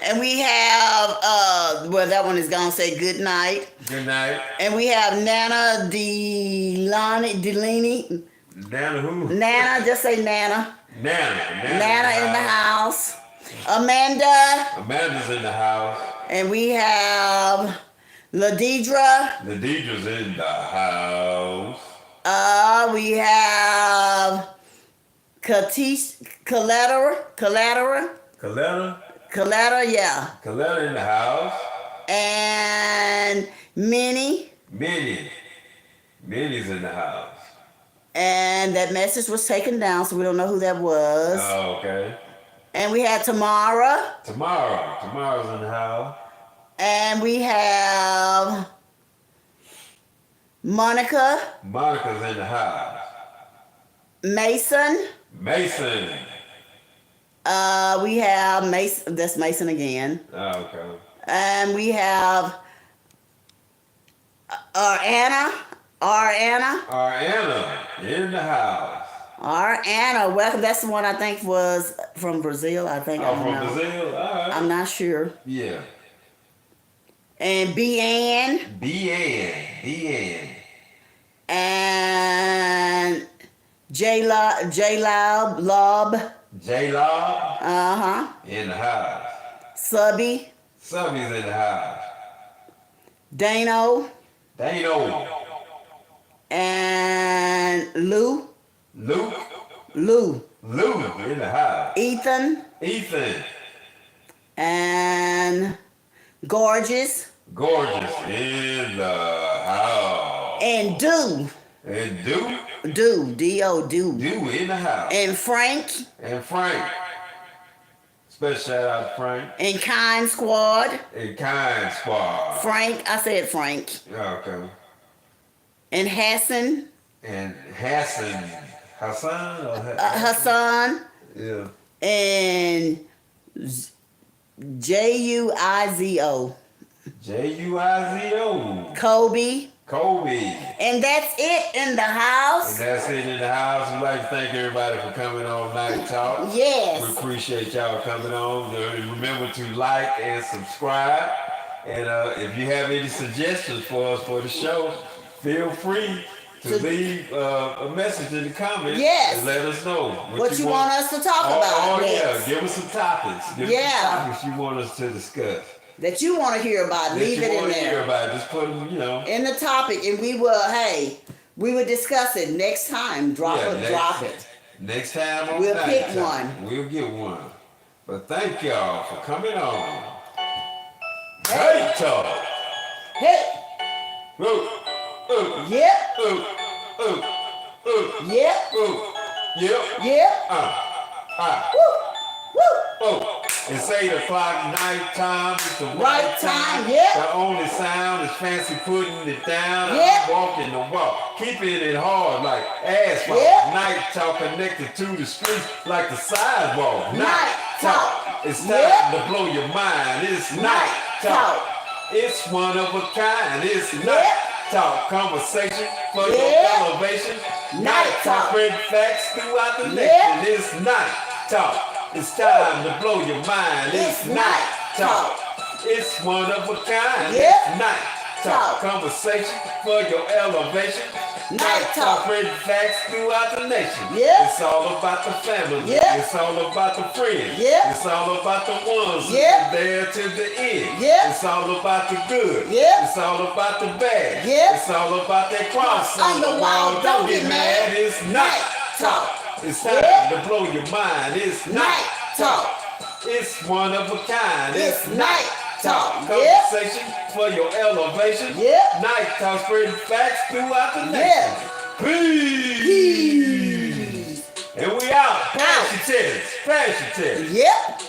And we have, well, that one is going to say good night. Good night. And we have Nana Delaney. Nana who? Nana, just say Nana. Nana in the house. Amanda. Amanda's in the house. And we have Ladidra. Ladidra's in the house. We have Collateral, yeah. Coletta in the house. And Minnie. Minnie's in the house. And that message was taken down, so we don't know who that was. Oh, okay. And we had Tamara's in the house. And we have Monica. Monica's in the house. Mason. We have Mason. That's Mason again. Oh, okay. And we have Anna. Anna in the house. Anna, welcome. That's the one I think was from Brazil. I think. Oh, I don't know. Brazil? All right. I'm not sure. Yeah. And B-Ann. And J-Lob. Uh-huh. In the house. Subby's Subby's in the house. Dano. And Lou Luke in the house. Ethan. And Gorgeous. In the house. And Do. D-O, Do. In the house. And Frank. Special shout out to Frank. And Kind Squad. Frank, I said Frank. Okay. And Hassan. Hassan or Hassan. Yeah. And Juizo. Juizo. Kobe. Kobe. And that's it in the house. And that's it in the house. We'd like to thank everybody for coming on Night Talk. Yes. We appreciate y'all coming on. Remember to like and subscribe. And if you have any suggestions for us for the show, feel free to leave a message in the comments. Yes. And let us know what you want us to talk about. Yeah, give us some topics. Give us some topics you want us to discuss. That you want to hear about. Leave it in there. Hear about. Just put them, in the topic, and we will discuss it next time. Drop it. Next time on we'll pick one. We'll get one. But thank y'all for coming on. Hey, talk. Hey. Yep. Yep. Yep. Woo. And say the clock nighttime is the right time. Yep. The only sound is fancy putting it down. Yep. I'm walking the walk, keeping it hard like asphalt. Yep. Night talk connected to the streets like the sidewalk. Night talk. It's time to blow your mind. It's night talk. It's one of a kind. It's night talk. Conversation for your elevation. Night talk. Spread facts throughout the nation. It's night talk. It's time to blow your mind. It's night talk. It's one of a kind. It's night talk. Conversation for your elevation. Night talk. Spread facts throughout the nation. It's all about the family. It's all about the friends. It's all about the ones who are there to the end. It's all about the good. It's all about the bad. It's all about that cross on the wall. Don't get mad. It's night talk. It's time to blow your mind. It's night talk. It's one of a kind. It's night talk. Conversation for your elevation. Night talk spreading facts throughout the nation. Peace. And we out. Pass your test. Yep.